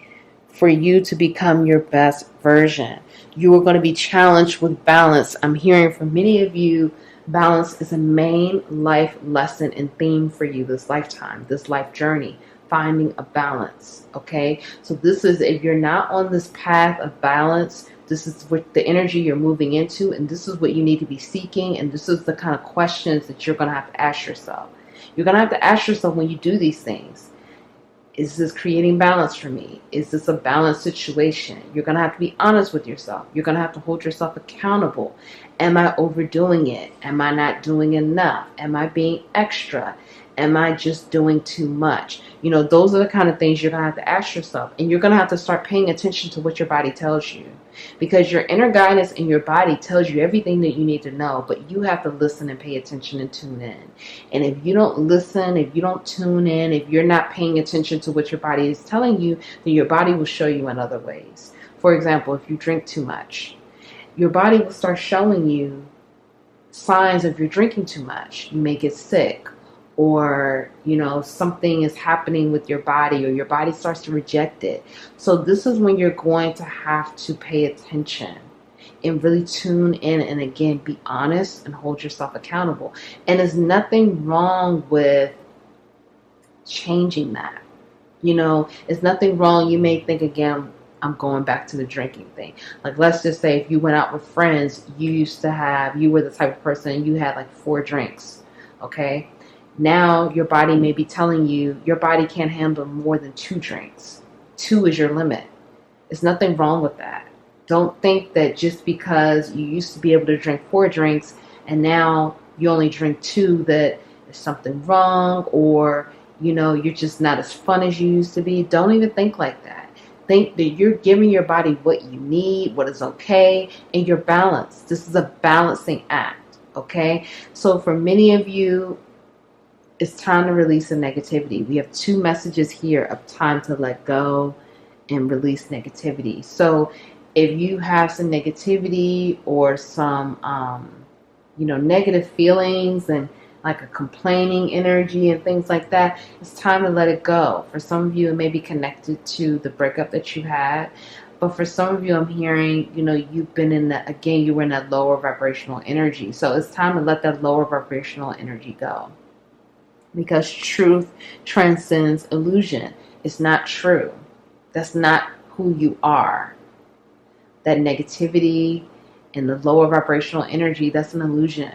for you to become your best version. You are going to be challenged with balance. I'm hearing from many of you, balance is a main life lesson and theme for you this lifetime, this life journey, finding a balance. Okay, so this is, if you're not on this path of balance, this is what the energy you're moving into, and this is what you need to be seeking, and this is the kind of questions that you're going to have to ask yourself. You're going to have to ask yourself when you do these things. Is this creating balance for me? Is this a balanced situation? You're going to have to be honest with yourself. You're going to have to hold yourself accountable. Am I overdoing it? Am I not doing enough? Am I being extra? Am I just doing too much? You know, those are the kind of things you're going to have to ask yourself. And you're going to have to start paying attention to what your body tells you. Because your inner guidance in your body tells you everything that you need to know. But you have to listen and pay attention and tune in. And if you don't listen, if you don't tune in, if you're not paying attention to what your body is telling you, then your body will show you in other ways. For example, if you drink too much, your body will start showing you signs of you're drinking too much. You may get sick, or something is happening with your body, or your body starts to reject it. So this is when you're going to have to pay attention and really tune in, and again, be honest and hold yourself accountable. And there's nothing wrong with changing that. It's nothing wrong. You may think, again, I'm going back to the drinking thing. Like, let's just say if you went out with friends, you were the type of person, you had like 4 drinks, okay? Now your body may be telling you your body can't handle more than 2 drinks. 2 is your limit. There's nothing wrong with that. Don't think that just because you used to be able to drink 4 drinks and now you only drink 2 that there's something wrong, or you're just not as fun as you used to be. Don't even think like that. Think that you're giving your body what you need, what is okay, and you're balanced. This is a balancing act, okay? So for many of you, it's time to release the negativity. We have 2 messages here of time to let go and release negativity. So if you have some negativity or some, negative feelings and like a complaining energy and things like that, it's time to let it go. For some of you, it may be connected to the breakup that you had. But for some of you, I'm hearing, you've been in that, again, you were in that lower vibrational energy. So it's time to let that lower vibrational energy go. Because truth transcends illusion. It's not true. That's not who you are. That negativity and the lower vibrational energy, that's an illusion.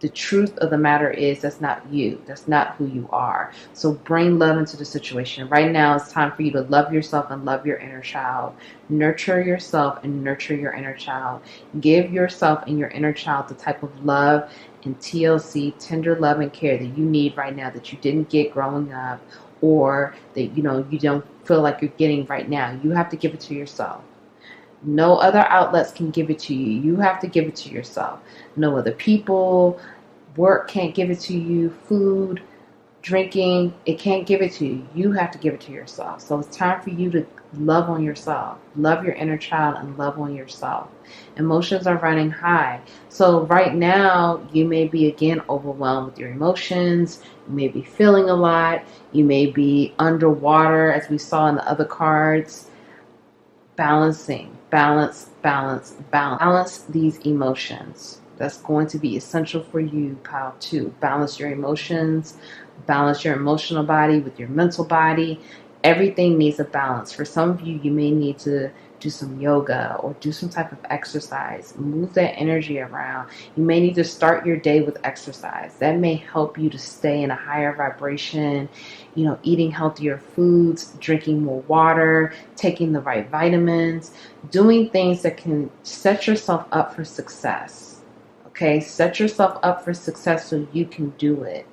The truth of the matter is that's not you. That's not who you are. So bring love into the situation. Right now, it's time for you to love yourself and love your inner child. Nurture yourself and nurture your inner child. Give yourself and your inner child the type of love and TLC, tender love and care that you need right now that you didn't get growing up, or that you don't feel like you're getting right now. You have to give it to yourself. No other outlets can give it to you. You have to give it to yourself. No other people, work can't give it to you, food, drinking, it can't give it to you. You have to give it to yourself. So it's time for you to love on yourself. Love your inner child and love on yourself. Emotions are running high. So right now, you may be, again, overwhelmed with your emotions. You may be feeling a lot. You may be underwater, as we saw in the other cards. Balancing, balance these emotions. That's going to be essential for you, pal, too. Balance your emotions, balance your emotional body with your mental body. Everything needs a balance. For some of you, you may need to do some yoga or do some type of exercise. Move that energy around. You may need to start your day with exercise. That may help you to stay in a higher vibration, eating healthier foods, drinking more water, taking the right vitamins, doing things that can set yourself up for success. Okay, set yourself up for success so you can do it.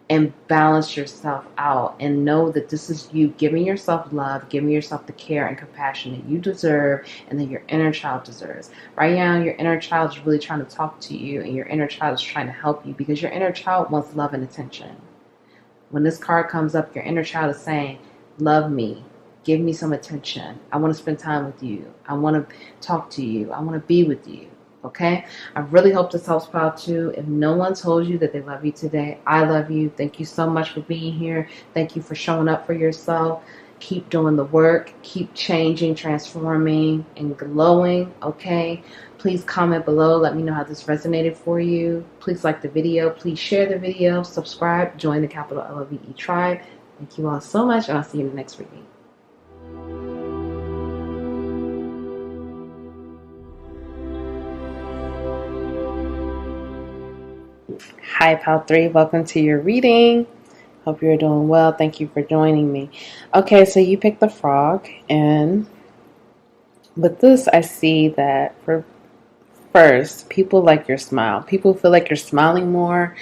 And balance yourself out and know that this is you giving yourself love, giving yourself the care and compassion that you deserve and that your inner child deserves. Right now, your inner child is really trying to talk to you, and your inner child is trying to help you because your inner child wants love and attention. When this card comes up, your inner child is saying, love me. Give me some attention. I want to spend time with you. I want to talk to you. I want to be with you. Okay? I really hope this helps Pile 2. If no one told you that they love you today, I love you. Thank you so much for being here. Thank you for showing up for yourself. Keep doing the work. Keep changing, transforming, and glowing. Okay? Please comment below. Let me know how this resonated for you. Please like the video. Please share the video. Subscribe. Join the capital LOVE tribe. Thank you all so much, and I'll see you in the next reading. Hi, Pile 3. Welcome to your reading. Hope you're doing well. Thank you for joining me. Okay, so you picked the frog, and with this, I see that first, people like your smile. People feel like you're smiling more.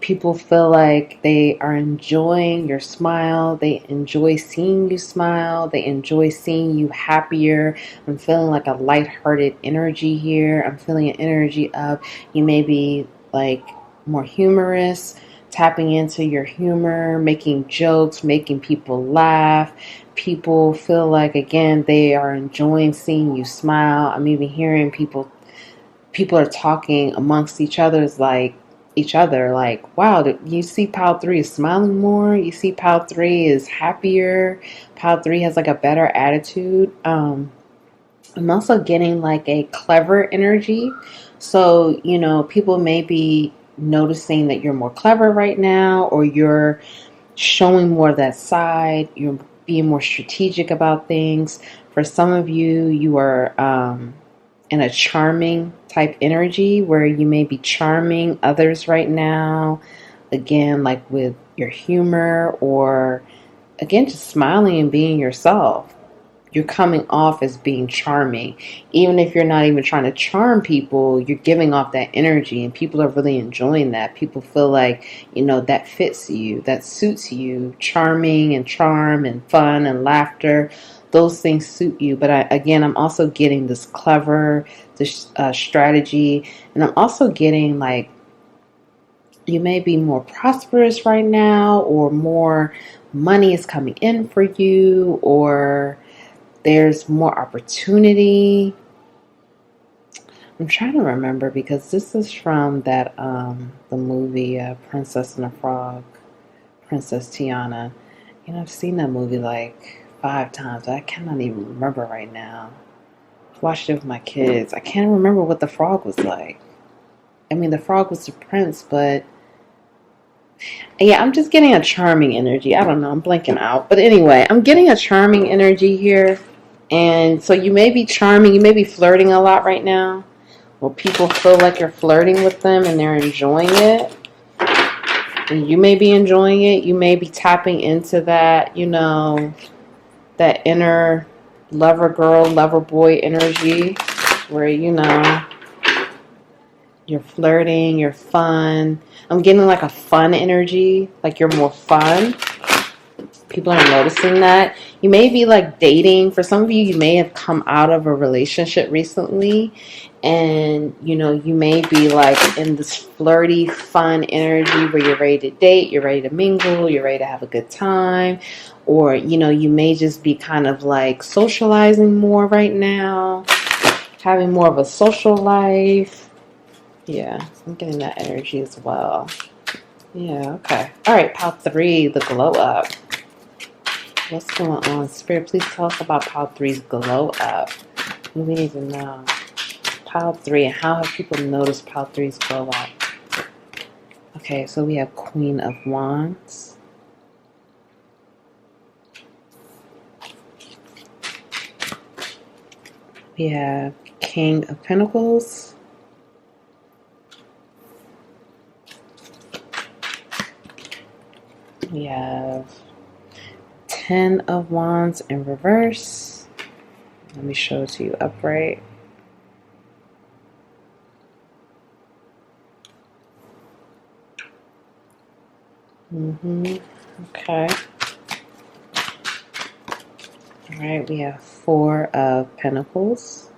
People feel like they are enjoying your smile. They enjoy seeing you smile. They enjoy seeing you happier. I'm feeling like a lighthearted energy here. I'm feeling an energy of you may be like more humorous, tapping into your humor, making jokes, making people laugh. People feel like, again, they are enjoying seeing you smile. I'm even hearing people are talking amongst each other like, wow, you see Pile 3 is smiling more. You see Pile 3 is happier. Pile 3 has like a better attitude. I'm also getting like a clever energy. So, people may be noticing that you're more clever right now, or you're showing more of that side. You're being more strategic about things. For some of you, you are in a charming type energy where you may be charming others right now. Again, like with your humor, or again, just smiling and being yourself. You're coming off as being charming. Even if you're not even trying to charm people, you're giving off that energy, and people are really enjoying that. People feel like, that fits you, that suits you. Charming and charm and fun and laughter, those things suit you. But I'm also getting this clever, this strategy. And I'm also getting like, you may be more prosperous right now, or more money is coming in for you, or there's more opportunity. I'm trying to remember, because this is from that the movie Princess and the Frog, Princess Tiana. I've seen that movie like 5 times. I cannot even remember right now. I've watched it with my kids. I can't remember what the frog was like. I mean, the frog was the prince, but yeah, I'm just getting a charming energy. I don't know. I'm blanking out. But anyway, I'm getting a charming energy here. And so you may be charming, you may be flirting a lot right now, or people feel like you're flirting with them and they're enjoying it. And you may be enjoying it. You may be tapping into that, that inner lover girl, lover boy energy where, you're flirting, you're fun. I'm getting like a fun energy, like you're more fun. People are noticing that. You may be like dating. For some of you, you may have come out of a relationship recently, and you may be like in this flirty, fun energy where you're ready to date, you're ready to mingle, you're ready to have a good time, or you may just be kind of like socializing more right now, having more of a social life. Yeah, I'm getting that energy as well. Yeah, okay. All right, Pile 3, the glow up. What's going on? Spirit, please tell us about Pile 3's glow up. We need to know. Pile 3, and how have people noticed Pile 3's glow up? Okay, so we have Queen of Wands. We have King of Pentacles. We have 10 of Wands in reverse. Let me show it to you upright. Okay. All right, we have 4 of Pentacles.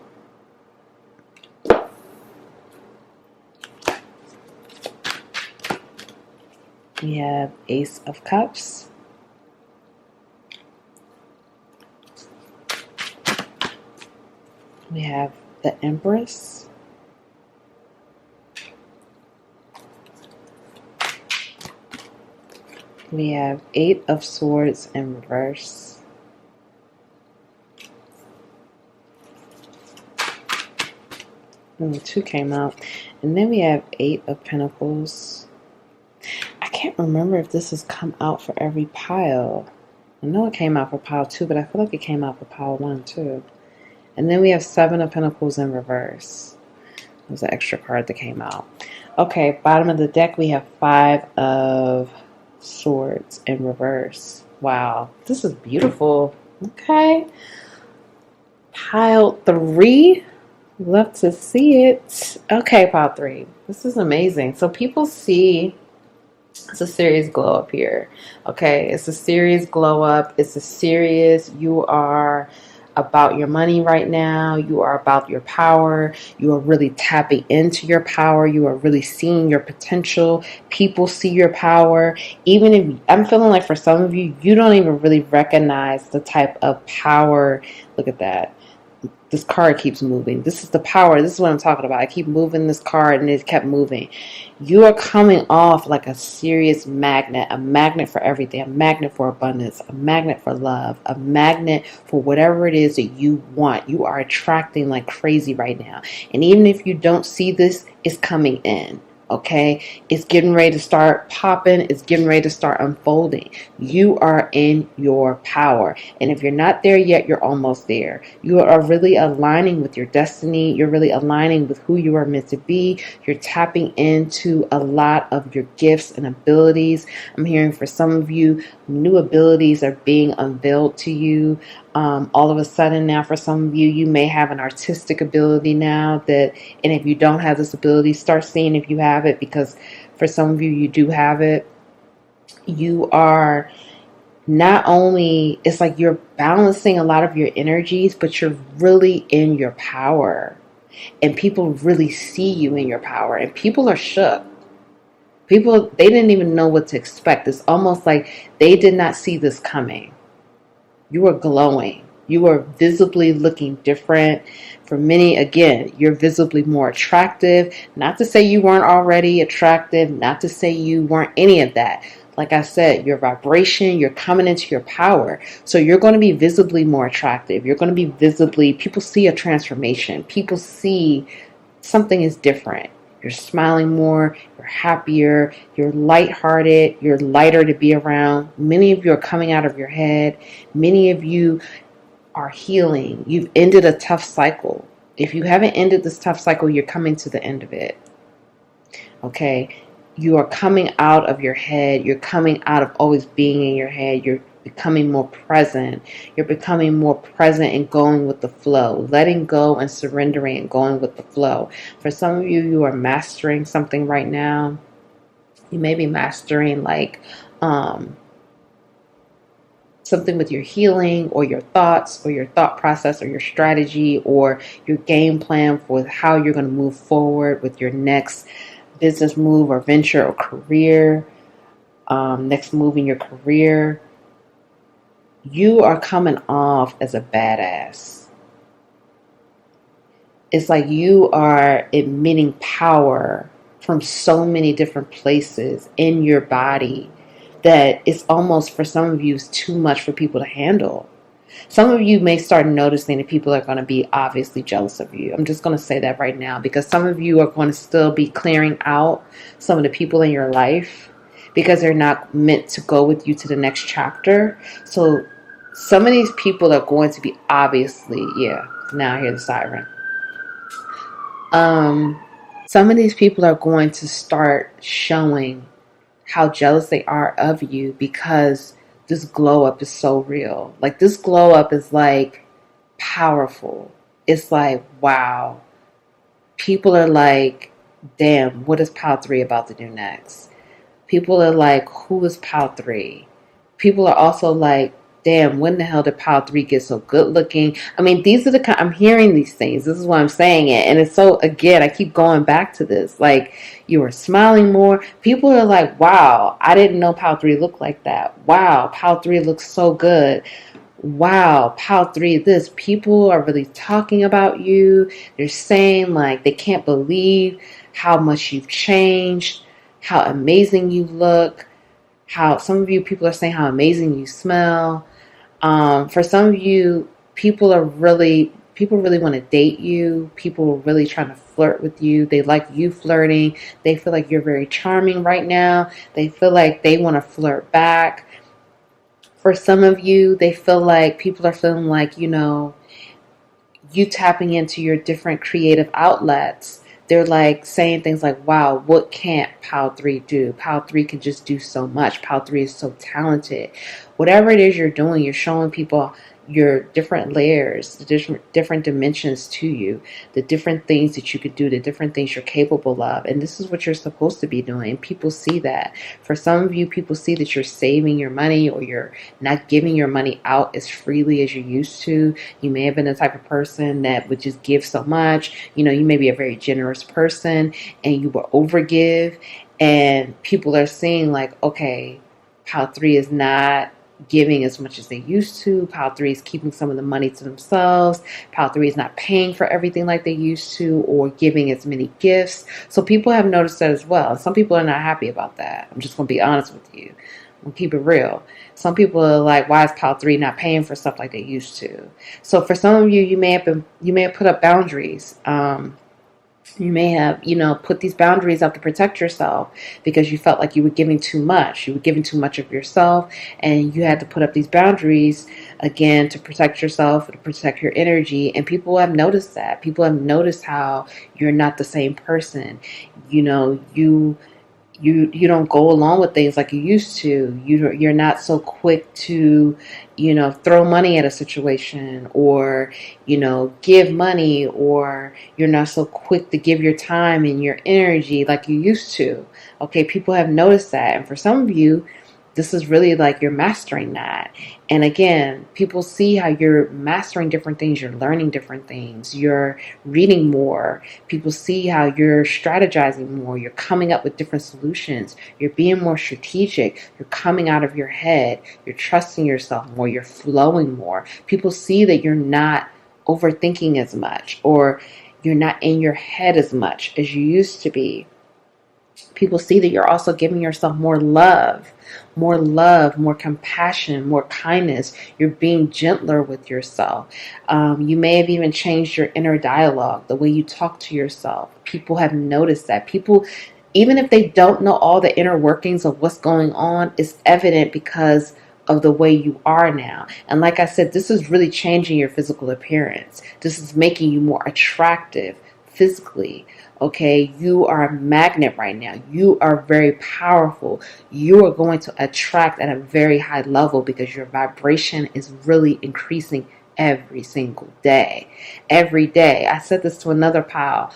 We have Ace of Cups. We have the Empress. We have Eight of Swords in reverse. Two came out. And then we have Eight of Pentacles. I can't remember if this has come out for every pile. I know it came out for pile 2, but I feel like it came out for pile 1 too. And then we have Seven of Pentacles in reverse. There's an extra card that came out. Okay, bottom of the deck we have Five of Swords in reverse. Wow, this is beautiful. Okay. Pile 3. Love to see it. Okay, pile 3. This is amazing. So people see it's a serious glow up here. Okay, it's a serious glow up. It's a serious, you are about your money right now. You are about your power. You are really tapping into your power. You are really seeing your potential. People see your power. Even if I'm feeling like for some of you, you don't even really recognize the type of power. Look at that. This card keeps moving. This is the power. This is what I'm talking about. I keep moving this card and it kept moving. You are coming off like a serious magnet, a magnet for everything, a magnet for abundance, a magnet for love, a magnet for whatever it is that you want. You are attracting like crazy right now. And even if you don't see this, it's coming in. Okay, it's getting ready to start popping. It's getting ready to start unfolding. You are in your power. And if you're not there yet, you're almost there. You are really aligning with your destiny. You're really aligning with who you are meant to be. You're tapping into a lot of your gifts and abilities. I'm hearing for some of you, new abilities are being unveiled to you. All of a sudden now, for some of you, you may have an artistic ability now and if you don't have this ability, start seeing if you have it, because for some of you, you do have it. You are not only, it's like you're balancing a lot of your energies, but you're really in your power, and people really see you in your power, and people are shook. People, they didn't even know what to expect. It's almost like they did not see this coming. You are glowing. You are visibly looking different. For many, again, you're visibly more attractive. Not to say you weren't already attractive. Not to say you weren't any of that. Like I said, your vibration, you're coming into your power. So you're going to be visibly more attractive. You're going to be visibly, people see a transformation. People see something is different. You're smiling more, you're happier, you're lighthearted, you're lighter to be around. Many of you are coming out of your head. Many of you are healing. You've ended a tough cycle. If you haven't ended this tough cycle, you're coming to the end of it. Okay? You are coming out of your head. You're coming out of always being in your head. You're becoming more present. You're becoming more present and going with the flow, letting go and surrendering and going with the flow. For some of you, you are mastering something right now. You may be mastering like something with your healing or your thoughts or your thought process or your strategy or your game plan for how you're going to move forward with your next business move or venture or career, next move in your career. You are coming off as a badass. It's like you are emitting power from so many different places in your body that it's almost, for some of you, it's too much for people to handle. Some of you may start noticing that people are going to be obviously jealous of you. I'm just going to say that right now, because some of you are going to still be clearing out some of the people in your life because they're not meant to go with you to the next chapter. So some of these people are going to be obviously, now I hear the siren. Some of these people are going to start showing how jealous they are of you because this glow up is so real. Like, this glow up is like powerful. It's like, wow. People are like, damn, what is Pile 3 about to do next? People are like, who is Pile 3? People are also like, damn, when the hell did Pile 3 get so good looking? I mean, these are the kind, I'm hearing these things. This is why I'm saying it. And it's so, again, I keep going back to this. Like, you are smiling more. People are like, wow, I didn't know Pile 3 looked like that. Wow, Pile 3 looks so good. Wow, Pile 3 this. People are really talking about you. They're saying, like, they can't believe how much you've changed, how amazing you look, how some of you people are saying how amazing you smell. For some of you, people really want to date you. People are really trying to flirt with you. They like you flirting. They feel like you're very charming right now. They feel like they want to flirt back. For some of you, they feel like people are feeling like, you tapping into your different creative outlets. They're like saying things like, wow, what can't Pile 3 do? Pile 3 can just do so much. Pile 3 is so talented. Whatever it is you're doing, you're showing people your different layers, the different dimensions to you, the different things that you could do, the different things you're capable of. And this is what you're supposed to be doing. And people see that. For some of you, people see that you're saving your money, or you're not giving your money out as freely as you used to. You may have been the type of person that would just give so much. You may be a very generous person and you will overgive. And people are seeing like, okay, Pile 3 is not giving as much as they used to. Pile 3 is keeping some of the money to themselves. Pile 3 is not paying for everything like they used to, or giving as many gifts. So people have noticed that as well. Some people are not happy about that. I'm just going to be honest with you. I'm going to keep it real. Some people are like, why is Pile 3 not paying for stuff like they used to? So for some of you, you may have put up boundaries. You may have, put these boundaries up to protect yourself because you felt like you were giving too much. You were giving too much of yourself, and you had to put up these boundaries again to protect yourself, to protect your energy. And people have noticed that. People have noticed how you're not the same person. You don't go along with things like you used to. You're not so quick to, throw money at a situation, or, give money, or you're not so quick to give your time and your energy like you used to. Okay, people have noticed that. And for some of you, this is really like you're mastering that. And again, people see how you're mastering different things. You're learning different things. You're reading more. People see how you're strategizing more. You're coming up with different solutions. You're being more strategic. You're coming out of your head. You're trusting yourself more. You're flowing more. People see that you're not overthinking as much, or you're not in your head as much as you used to be. People see that you're also giving yourself more love, more compassion, more kindness. You're being gentler with yourself. You may have even changed your inner dialogue, the way you talk to yourself. People have noticed that. People, even if they don't know all the inner workings of what's going on, it's evident because of the way you are now. And like I said, this is really changing your physical appearance. This is making you more attractive physically. Okay, you are a magnet right now. You are very powerful. You are going to attract at a very high level because your vibration is really increasing every single day. Every day. I said this to another pal.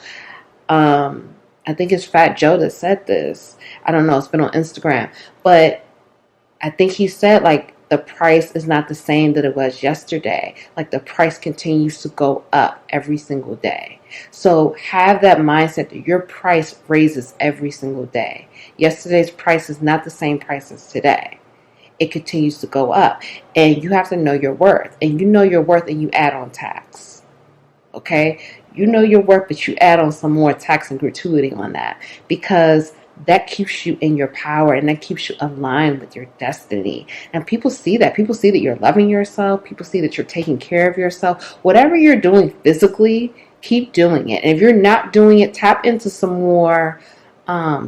I think it's Fat Joe that said this. I don't know. It's been on Instagram. But I think he said, like, the price is not the same that it was yesterday. Like, the price continues to go up every single day. So have that mindset that your price raises every single day. Yesterday's price is not the same price as today. It continues to go up. And you have to know your worth. And you know your worth, and you add on tax. Okay? You know your worth, but you add on some more tax and gratuity on that. Because that keeps you in your power, and that keeps you aligned with your destiny. And people see that. People see that you're loving yourself. People see that you're taking care of yourself. Whatever you're doing physically, keep doing it. And if you're not doing it, tap into some more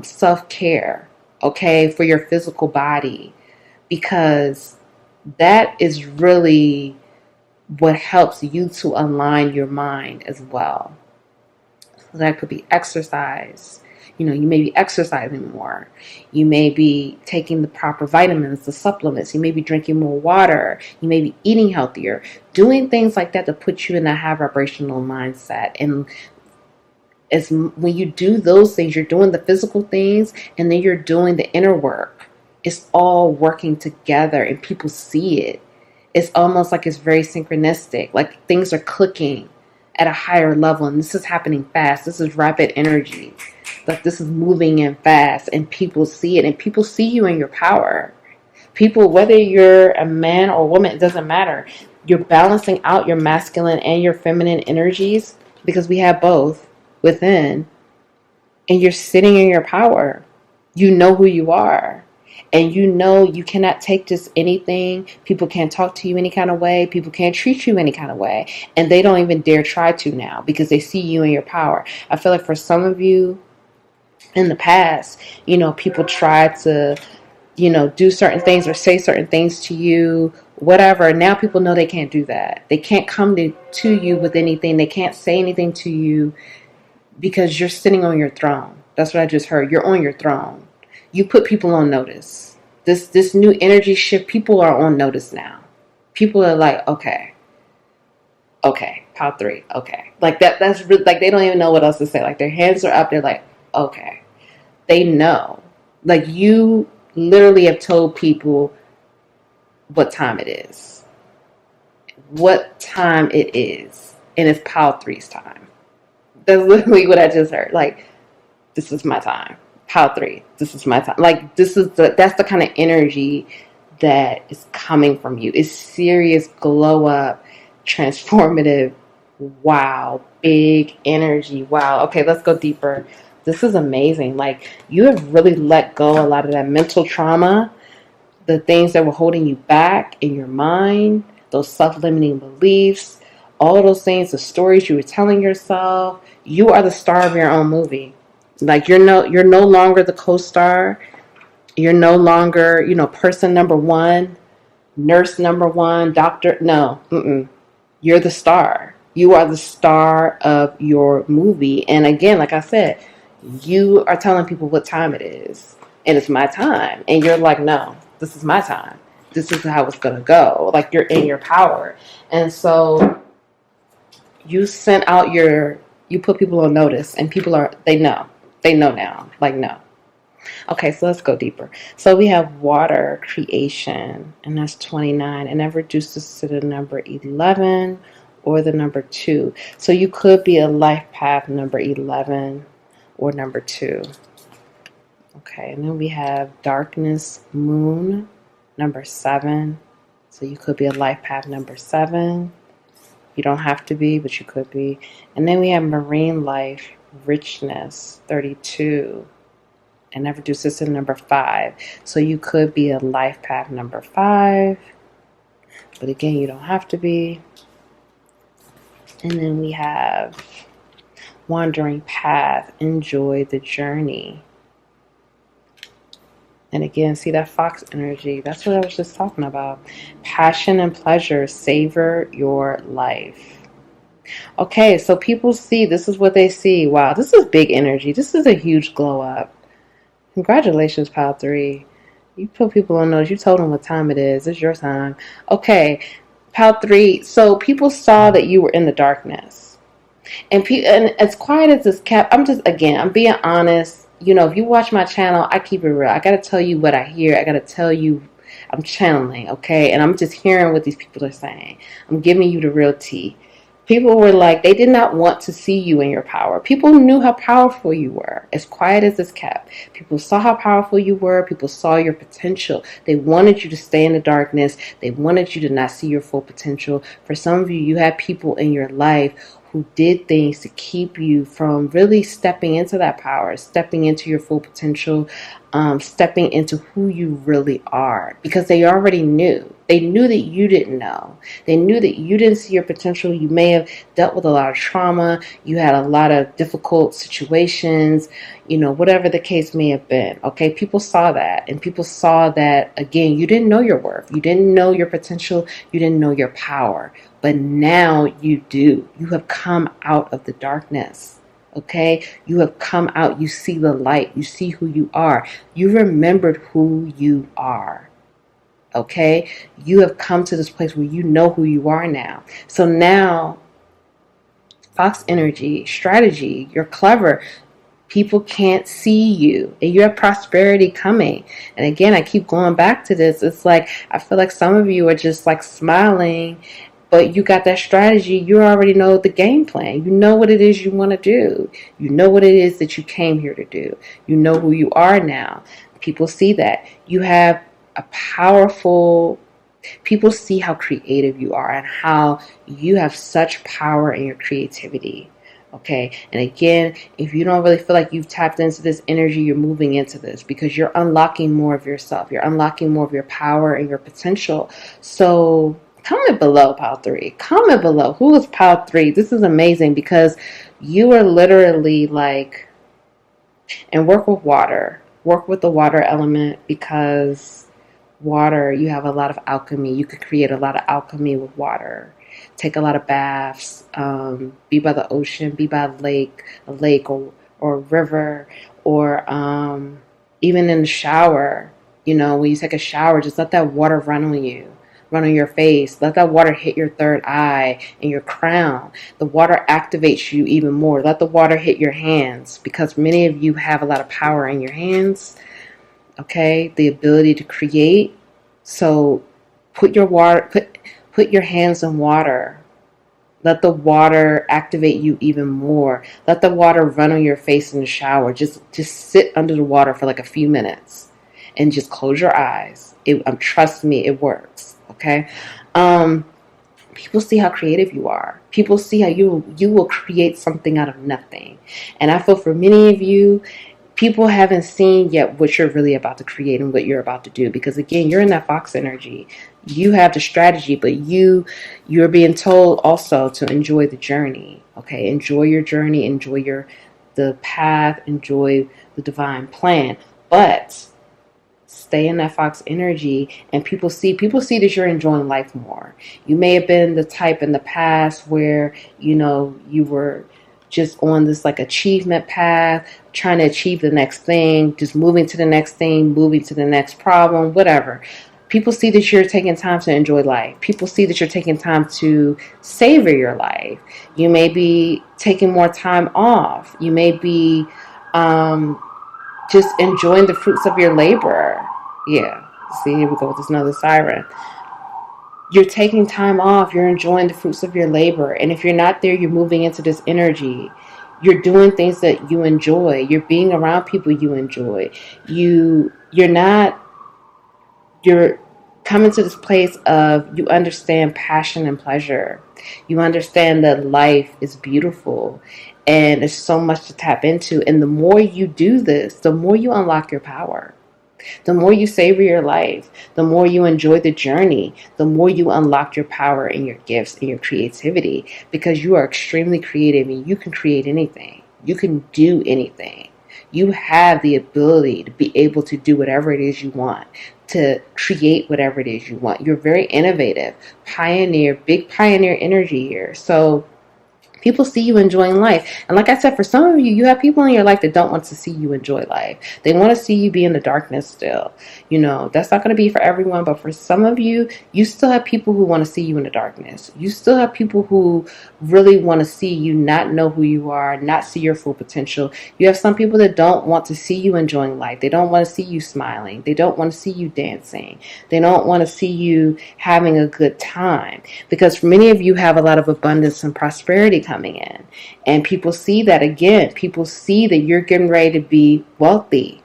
self-care, okay, for your physical body, because that is really what helps you to align your mind as well. So that could be exercise. You may be exercising more. You may be taking the proper vitamins, the supplements. You may be drinking more water. You may be eating healthier. Doing things like that to put you in a high vibrational mindset. And when you do those things, you're doing the physical things, and then you're doing the inner work. It's all working together, and people see it. It's almost like it's very synchronistic. Like things are clicking at a higher level. And this is happening fast. This is rapid energy. Like this is moving in fast. And people see it. And people see you in your power. People, whether you're a man or a woman, it doesn't matter. You're balancing out your masculine and your feminine energies because we have both within. And you're sitting in your power. You know who you are. And you know you cannot take just anything. People can't talk to you any kind of way. People can't treat you any kind of way. And they don't even dare try to now because they see you in your power. I feel like for some of you in the past, people try to, do certain things or say certain things to you, whatever. Now people know they can't do that. They can't come to you with anything. They can't say anything to you because you're sitting on your throne. That's what I just heard. You're on your throne. You put people on notice. This new energy shift, people are on notice now. People are like, okay, pile 3, okay. Like that's really, like they don't even know what else to say. Like their hands are up, they're like, okay. They know. Like you literally have told people what time it is. What time it is. And it's pile 3's time. That's literally what I just heard. Like, this is my time. Pile 3, this is my time. Like that's the kind of energy that is coming from you. It's serious glow up, transformative, wow, big energy. Wow. Okay, let's go deeper. This is amazing. Like you have really let go a lot of that mental trauma, the things that were holding you back in your mind, those self-limiting beliefs, all those things, the stories you were telling yourself. You are the star of your own movie. Like you're no longer the co-star. You're no longer, person number 1, nurse number 1, doctor. No, you're the star. You are the star of your movie. And again, like I said, you are telling people what time it is. And it's my time. And you're like, no, this is my time. This is how it's going to go. Like you're in your power. And so you sent out you put people on notice and they know. They know now. Like, no. Okay, so let's go deeper. So we have water creation, and that's 29, and that reduces to the number 11 or the number 2. So you could be a life path number 11 or number 2. Okay, and then we have darkness moon, number 7. So you could be a life path number 7. You don't have to be, but you could be. And then we have marine life richness, 32. And that reduces to number 5. So you could be a life path number 5. But again, you don't have to be. And then we have wandering path, enjoy the journey. And again, see that fox energy. That's what I was just talking about. Passion and pleasure, savor your life. Okay, so people see, this is what they see. Wow, this is big energy. This is a huge glow up. Congratulations, pile 3. You put people on notice. You told them what time it is. It's your time. Okay, pile 3. So people saw that you were in the darkness. And as quiet as this kept, I'm being honest. If you watch my channel, I keep it real. I got to tell you what I hear. I got to tell you I'm channeling, okay? And I'm just hearing what these people are saying. I'm giving you the real tea. People were like, they did not want to see you in your power. People knew how powerful you were, as quiet as it's kept. People saw how powerful you were. People saw your potential. They wanted you to stay in the darkness. They wanted you to not see your full potential. For some of you, you had people in your life who did things to keep you from really stepping into that power, stepping into your full potential, stepping into who you really are, because they already knew. They knew that you didn't know. They knew that you didn't see your potential. You may have dealt with a lot of trauma. You had a lot of difficult situations, whatever the case may have been. Okay, people saw that, and people saw that, again, you didn't know your worth. You didn't know your potential. You didn't know your power. But now you do. You have come out of the darkness. Okay? You have come out. You see the light. You see who you are. You remembered who you are. Okay? You have come to this place where you know who you are now. So now, Fox energy, strategy, you're clever. People can't see you, and you have prosperity coming. And again, I keep going back to this. It's like, I feel like some of you are just like smiling, but you got that strategy. You already know the game plan. You know what it is you want to do. You know what it is that you came here to do. You know who you are now. People see that. You have a powerful, people see how creative you are and how you have such power in your creativity. Okay. And again, if you don't really feel like you've tapped into this energy, you're moving into this because you're unlocking more of yourself. You're unlocking more of your power and your potential. So comment below, Pile 3. Comment below. Who is Pile 3? This is amazing because you are literally like, and work with water. Work with the water element because water, you have a lot of alchemy. You could create a lot of alchemy with water. Take a lot of baths, be by the ocean, be by a lake or a river, or even in the shower. You know, when you take a shower, just let that water run on you, run on your face. Let that water hit your third eye and your crown. The water activates you even more. Let the water hit your hands because many of you have a lot of power in your hands. Okay, the ability to create. So put your hands in water. Let the water activate you even more. Let the water run on your face in the shower. Just sit under the water for like a few minutes and just close your eyes. Trust me, it works. Okay. People see how creative you are. People see how you will create something out of nothing. And I feel for many of you, people haven't seen yet what you're really about to create and what you're about to do. Because again, you're in that fox energy. You have the strategy, but you're being told also to enjoy the journey. Okay, enjoy your journey, enjoy the path, enjoy the divine plan. But stay in that fox energy, and people see that you're enjoying life more. You may have been the type in the past where, you know, you were just on this like achievement path, trying to achieve the next thing, just moving to the next thing, moving to the next problem, whatever. People see that you're taking time to enjoy life. People see that you're taking time to savor your life. You may be taking more time off. You may be just enjoying the fruits of your labor. Yeah. See, here we go with this another siren. You're taking time off. You're enjoying the fruits of your labor. And if you're not there, you're moving into this energy. You're doing things that you enjoy. You're being around people you enjoy. You're coming to this place of, you understand passion and pleasure. You understand that life is beautiful and there's so much to tap into. And the more you do this, the more you unlock your power. The more you savor your life, the more you enjoy the journey, the more you unlock your power and your gifts and your creativity, because you are extremely creative and you can create anything. You can do anything. You have the ability to be able to do whatever it is you want, to create whatever it is you want. You're very innovative, pioneer, big pioneer energy here. So people see you enjoying life. And like I said, for some of you, you have people in your life that don't want to see you enjoy life. They want to see you be in the darkness still. You know, that's not going to be for everyone, but for some of you, you still have people who want to see you in the darkness. You still have people who really want to see you not know who you are, not see your full potential. You have some people that don't want to see you enjoying life. They don't want to see you smiling. They don't want to see you dancing. They don't want to see you having a good time, because many of you have a lot of abundance and prosperity coming in, and people see that. Again, people see that you're getting ready to be wealthy,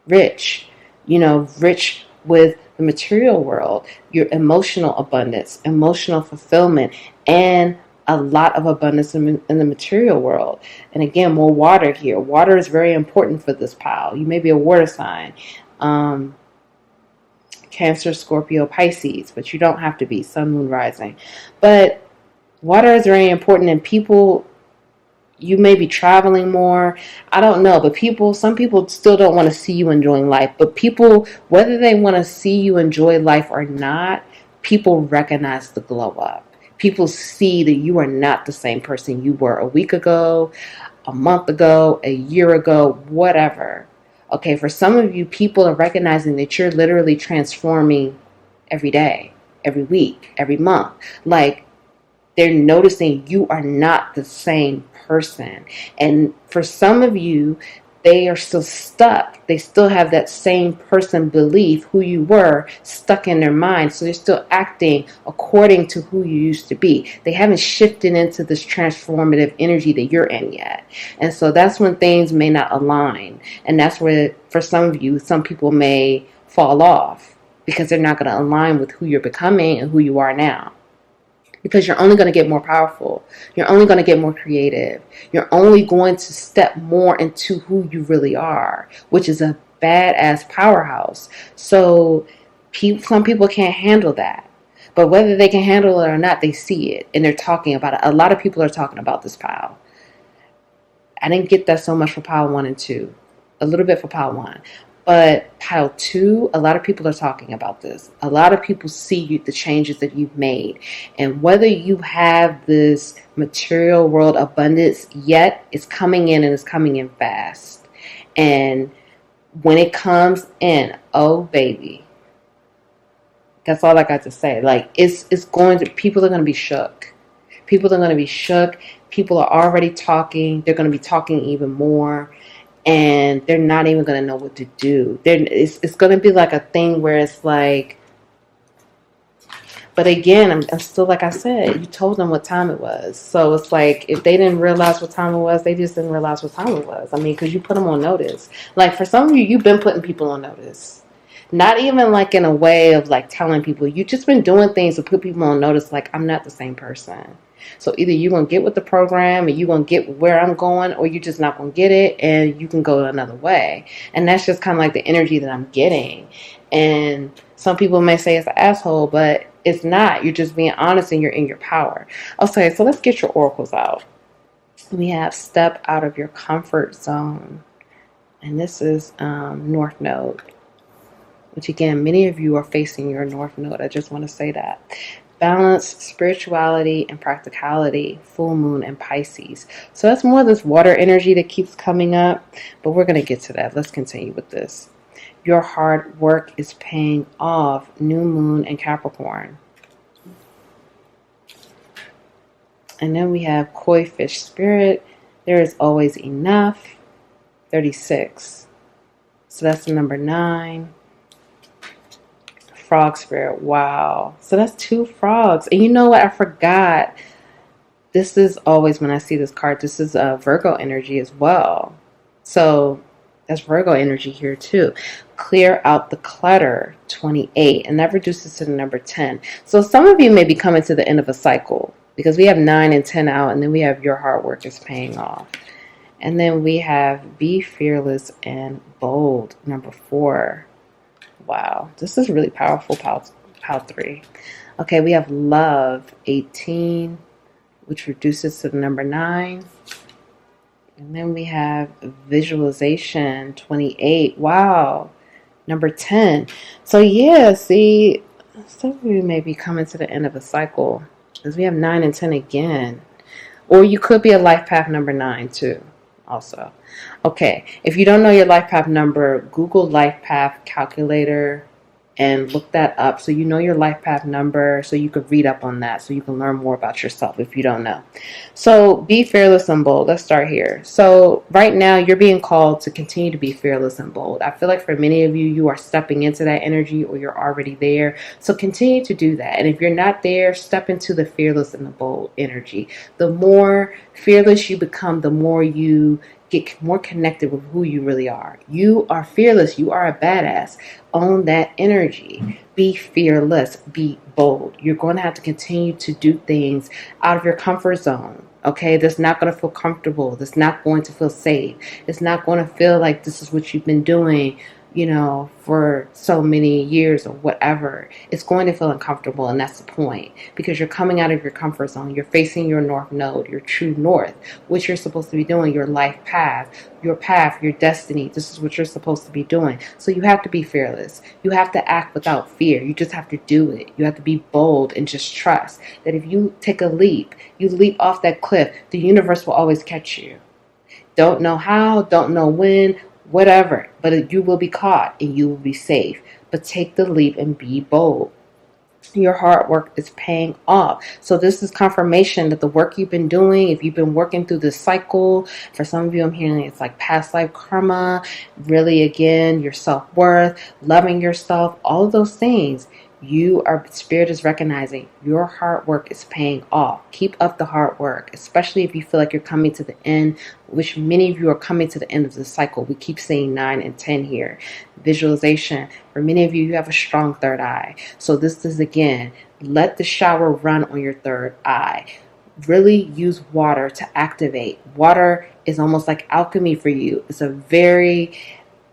rich, rich with the material world, your emotional abundance, emotional fulfillment, and a lot of abundance in the material world. And again, more water here. Water is very important for this pile. You may be a water sign, Cancer, Scorpio, Pisces, but you don't have to be. Sun, Moon, Rising. But water is very important, and people, you may be traveling more. I don't know, but some people still don't want to see you enjoying life. But people, whether they want to see you enjoy life or not, people recognize the glow up. People see that you are not the same person you were a week ago, a month ago, a year ago, whatever. Okay, for some of you, people are recognizing that you're literally transforming every day, every week, every month. Like, they're noticing you are not the same person. And for some of you, they are still stuck. They still have that same person belief, who you were, stuck in their mind. So they're still acting according to who you used to be. They haven't shifted into this transformative energy that you're in yet. And so that's when things may not align. And that's where, for some of you, some people may fall off because they're not going to align with who you're becoming and who you are now. Because you're only going to get more powerful. You're only going to get more creative. You're only going to step more into who you really are, which is a badass powerhouse. So some people can't handle that. But whether they can handle it or not, they see it and they're talking about it. A lot of people are talking about this pile. I didn't get that so much for pile 1 and 2. A little bit for pile 1. But pile 2, a lot of people are talking about this. A lot of people see the changes that you've made. And whether you have this material world abundance yet, it's coming in and it's coming in fast. And when it comes in, oh baby, that's all I got to say. Like, it's going to, people are going to be shook. People are going to be shook. People are already talking. They're going to be talking even more. And they're not even going to know what to do. It's going to be like a thing where it's like, but again, I'm still, like I said, you told them what time it was. So it's like, if they didn't realize what time it was, they just didn't realize what time it was. I mean, because you put them on notice. Like, for some of you, you've been putting people on notice. Not even like in a way of like telling people. You've just been doing things to put people on notice, like, I'm not the same person. So either you're going to get with the program and you're going to get where I'm going, or you're just not going to get it and you can go another way. And that's just kind of like the energy that I'm getting. And some people may say it's an asshole, but it's not. You're just being honest and you're in your power. Okay, so let's get your oracles out. We have step out of your comfort zone. And this is North Node. Which again, many of you are facing your North Node. I just want to say that. Balance, spirituality, and practicality, full moon and Pisces. So that's more of this water energy that keeps coming up, but we're going to get to that. Let's continue with this. Your hard work is paying off, new moon and Capricorn. And then we have koi fish spirit. There is always enough, 36. So that's the number 9. Frog spirit. Wow. So that's 2 frogs. And you know what? I forgot. This is always, when I see this card, this is Virgo energy as well. So that's Virgo energy here too. Clear out the clutter, 28. And that reduces to the number 10. So some of you may be coming to the end of a cycle, because we have 9 and 10 out, and then we have your hard work is paying off. And then we have be fearless and bold, number 4. Wow, this is really powerful, pile 3. Okay, we have love, 18, which reduces to the number 9. And then we have visualization, 28. Wow, number 10. So yeah, see, some of you may be coming to the end of a cycle, because we have 9 and 10 again. Or you could be a life path number 9 too. Also, okay, if you don't know your life path number, Google life path calculator and look that up so you know your life path number, so you could read up on that, so you can learn more about yourself if you don't know. So be fearless and bold. Let's start here. So right now you're being called to continue to be fearless and bold. I feel like for many of you, you are stepping into that energy, or you're already there. So continue to do that. And if you're not there, step into the fearless and the bold energy. The more fearless you become, the more you get more connected with who you really are. You are fearless. You are a badass. Own that energy. Be fearless. Be bold. You're going to have to continue to do things out of your comfort zone. Okay, that's not going to feel comfortable. That's not going to feel safe. It's not going to feel like this is what you've been doing, you know, for so many years or whatever. It's going to feel uncomfortable, and that's the point, because you're coming out of your comfort zone. You're facing your North Node, your true north, which you're supposed to be doing, your life path, your destiny. This is what you're supposed to be doing. So you have to be fearless. You have to act without fear. You just have to do it. You have to be bold and just trust that if you take a leap, you leap off that cliff, the universe will always catch you. Don't know how, don't know when, whatever, but you will be caught and you will be safe. But take the leap and be bold. Your hard work is paying off. So this is confirmation that the work you've been doing, if you've been working through this cycle, for some of you I'm hearing it's like past life karma, really again, your self-worth, loving yourself, all of those things. Spirit is recognizing your hard work is paying off. Keep up the hard work, especially if you feel like you're coming to the end, which many of you are coming to the end of the cycle. We keep saying 9 and 10 here. Visualization. For many of you, you have a strong third eye. So this is again, let the shower run on your third eye. Really use water to activate. Water is almost like alchemy for you. It's a very,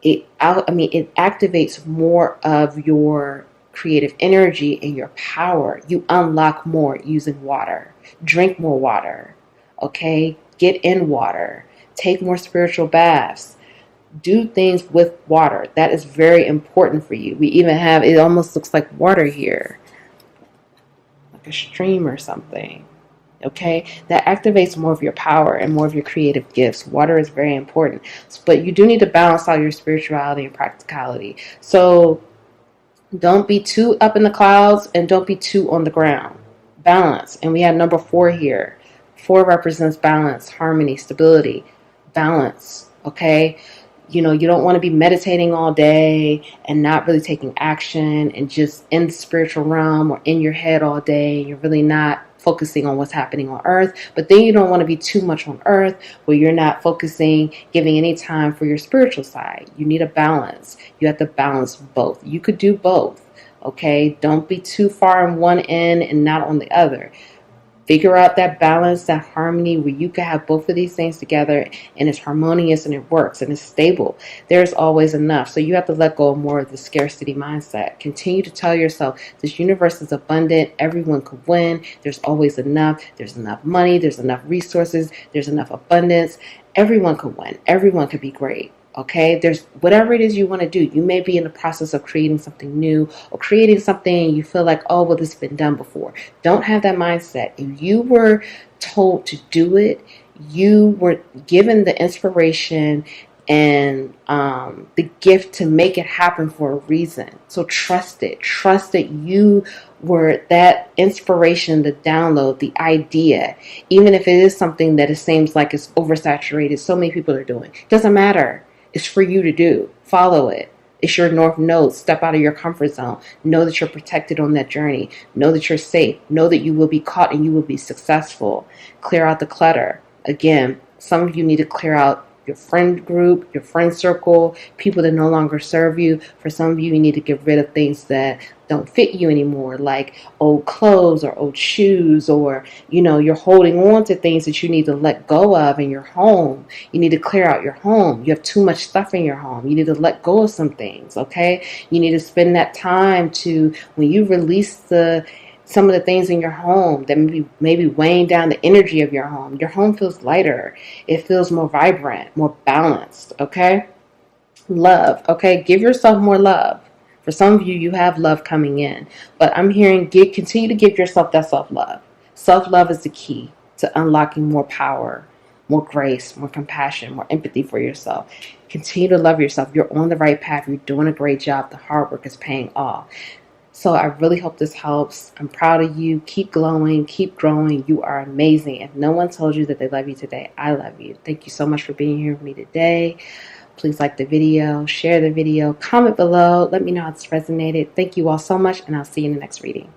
it activates more of your creative energy and your power. You unlock more using water. Drink more water. Okay? Get in water. Take more spiritual baths. Do things with water. That is very important for you. We even have, it almost looks like water here, like a stream or something. Okay, that activates more of your power and more of your creative gifts. Water is very important, but you do need to balance out your spirituality and practicality. So don't be too up in the clouds and don't be too on the ground. Balance. And we have number 4 here. 4 represents balance, harmony, stability, balance. Okay. You don't want to be meditating all day and not really taking action and just in the spiritual realm or in your head all day. You're really not focusing on what's happening on earth, but then you don't want to be too much on earth where you're not focusing, giving any time for your spiritual side. You need a balance. You have to balance both. You could do both. Okay. Don't be too far on one end and not on the other. Figure out that balance, that harmony where you can have both of these things together and it's harmonious and it works and it's stable. There's always enough. So you have to let go of more of the scarcity mindset. Continue to tell yourself this universe is abundant. Everyone could win. There's always enough. There's enough money. There's enough resources. There's enough abundance. Everyone could win. Everyone could be great. Okay, there's whatever it is you want to do. You may be in the process of creating something new or creating something and you feel like, oh, well, this has been done before. Don't have that mindset. If you were told to do it, you were given the inspiration and the gift to make it happen for a reason. So trust it. Trust that you were that inspiration, the download, the idea, even if it is something that it seems like it's oversaturated, so many people are doing. It doesn't matter. It's for you to do. Follow it. It's your north node. Step out of your comfort zone. Know that you're protected on that journey. Know that you're safe. Know that you will be caught and you will be successful. Clear out the clutter. Again, some of you need to clear out your friend group, your friend circle, people that no longer serve you. For some of you, you need to get rid of things that don't fit you anymore, like old clothes or old shoes, or, you're holding on to things that you need to let go of in your home. You need to clear out your home. You have too much stuff in your home. You need to let go of some things, okay? You need to spend that time to, when you release some of the things in your home that maybe weighing down the energy of your home feels lighter. It feels more vibrant, more balanced, okay? Love, okay? Give yourself more love. For some of you, you have love coming in. But I'm hearing, continue to give yourself that self-love. Self-love is the key to unlocking more power, more grace, more compassion, more empathy for yourself. Continue to love yourself. You're on the right path. You're doing a great job. The hard work is paying off. So I really hope this helps. I'm proud of you. Keep glowing. Keep growing. You are amazing. If no one told you that they love you today, I love you. Thank you so much for being here with me today. Please like the video, share the video, comment below. Let me know how it's resonated. Thank you all so much, and I'll see you in the next reading.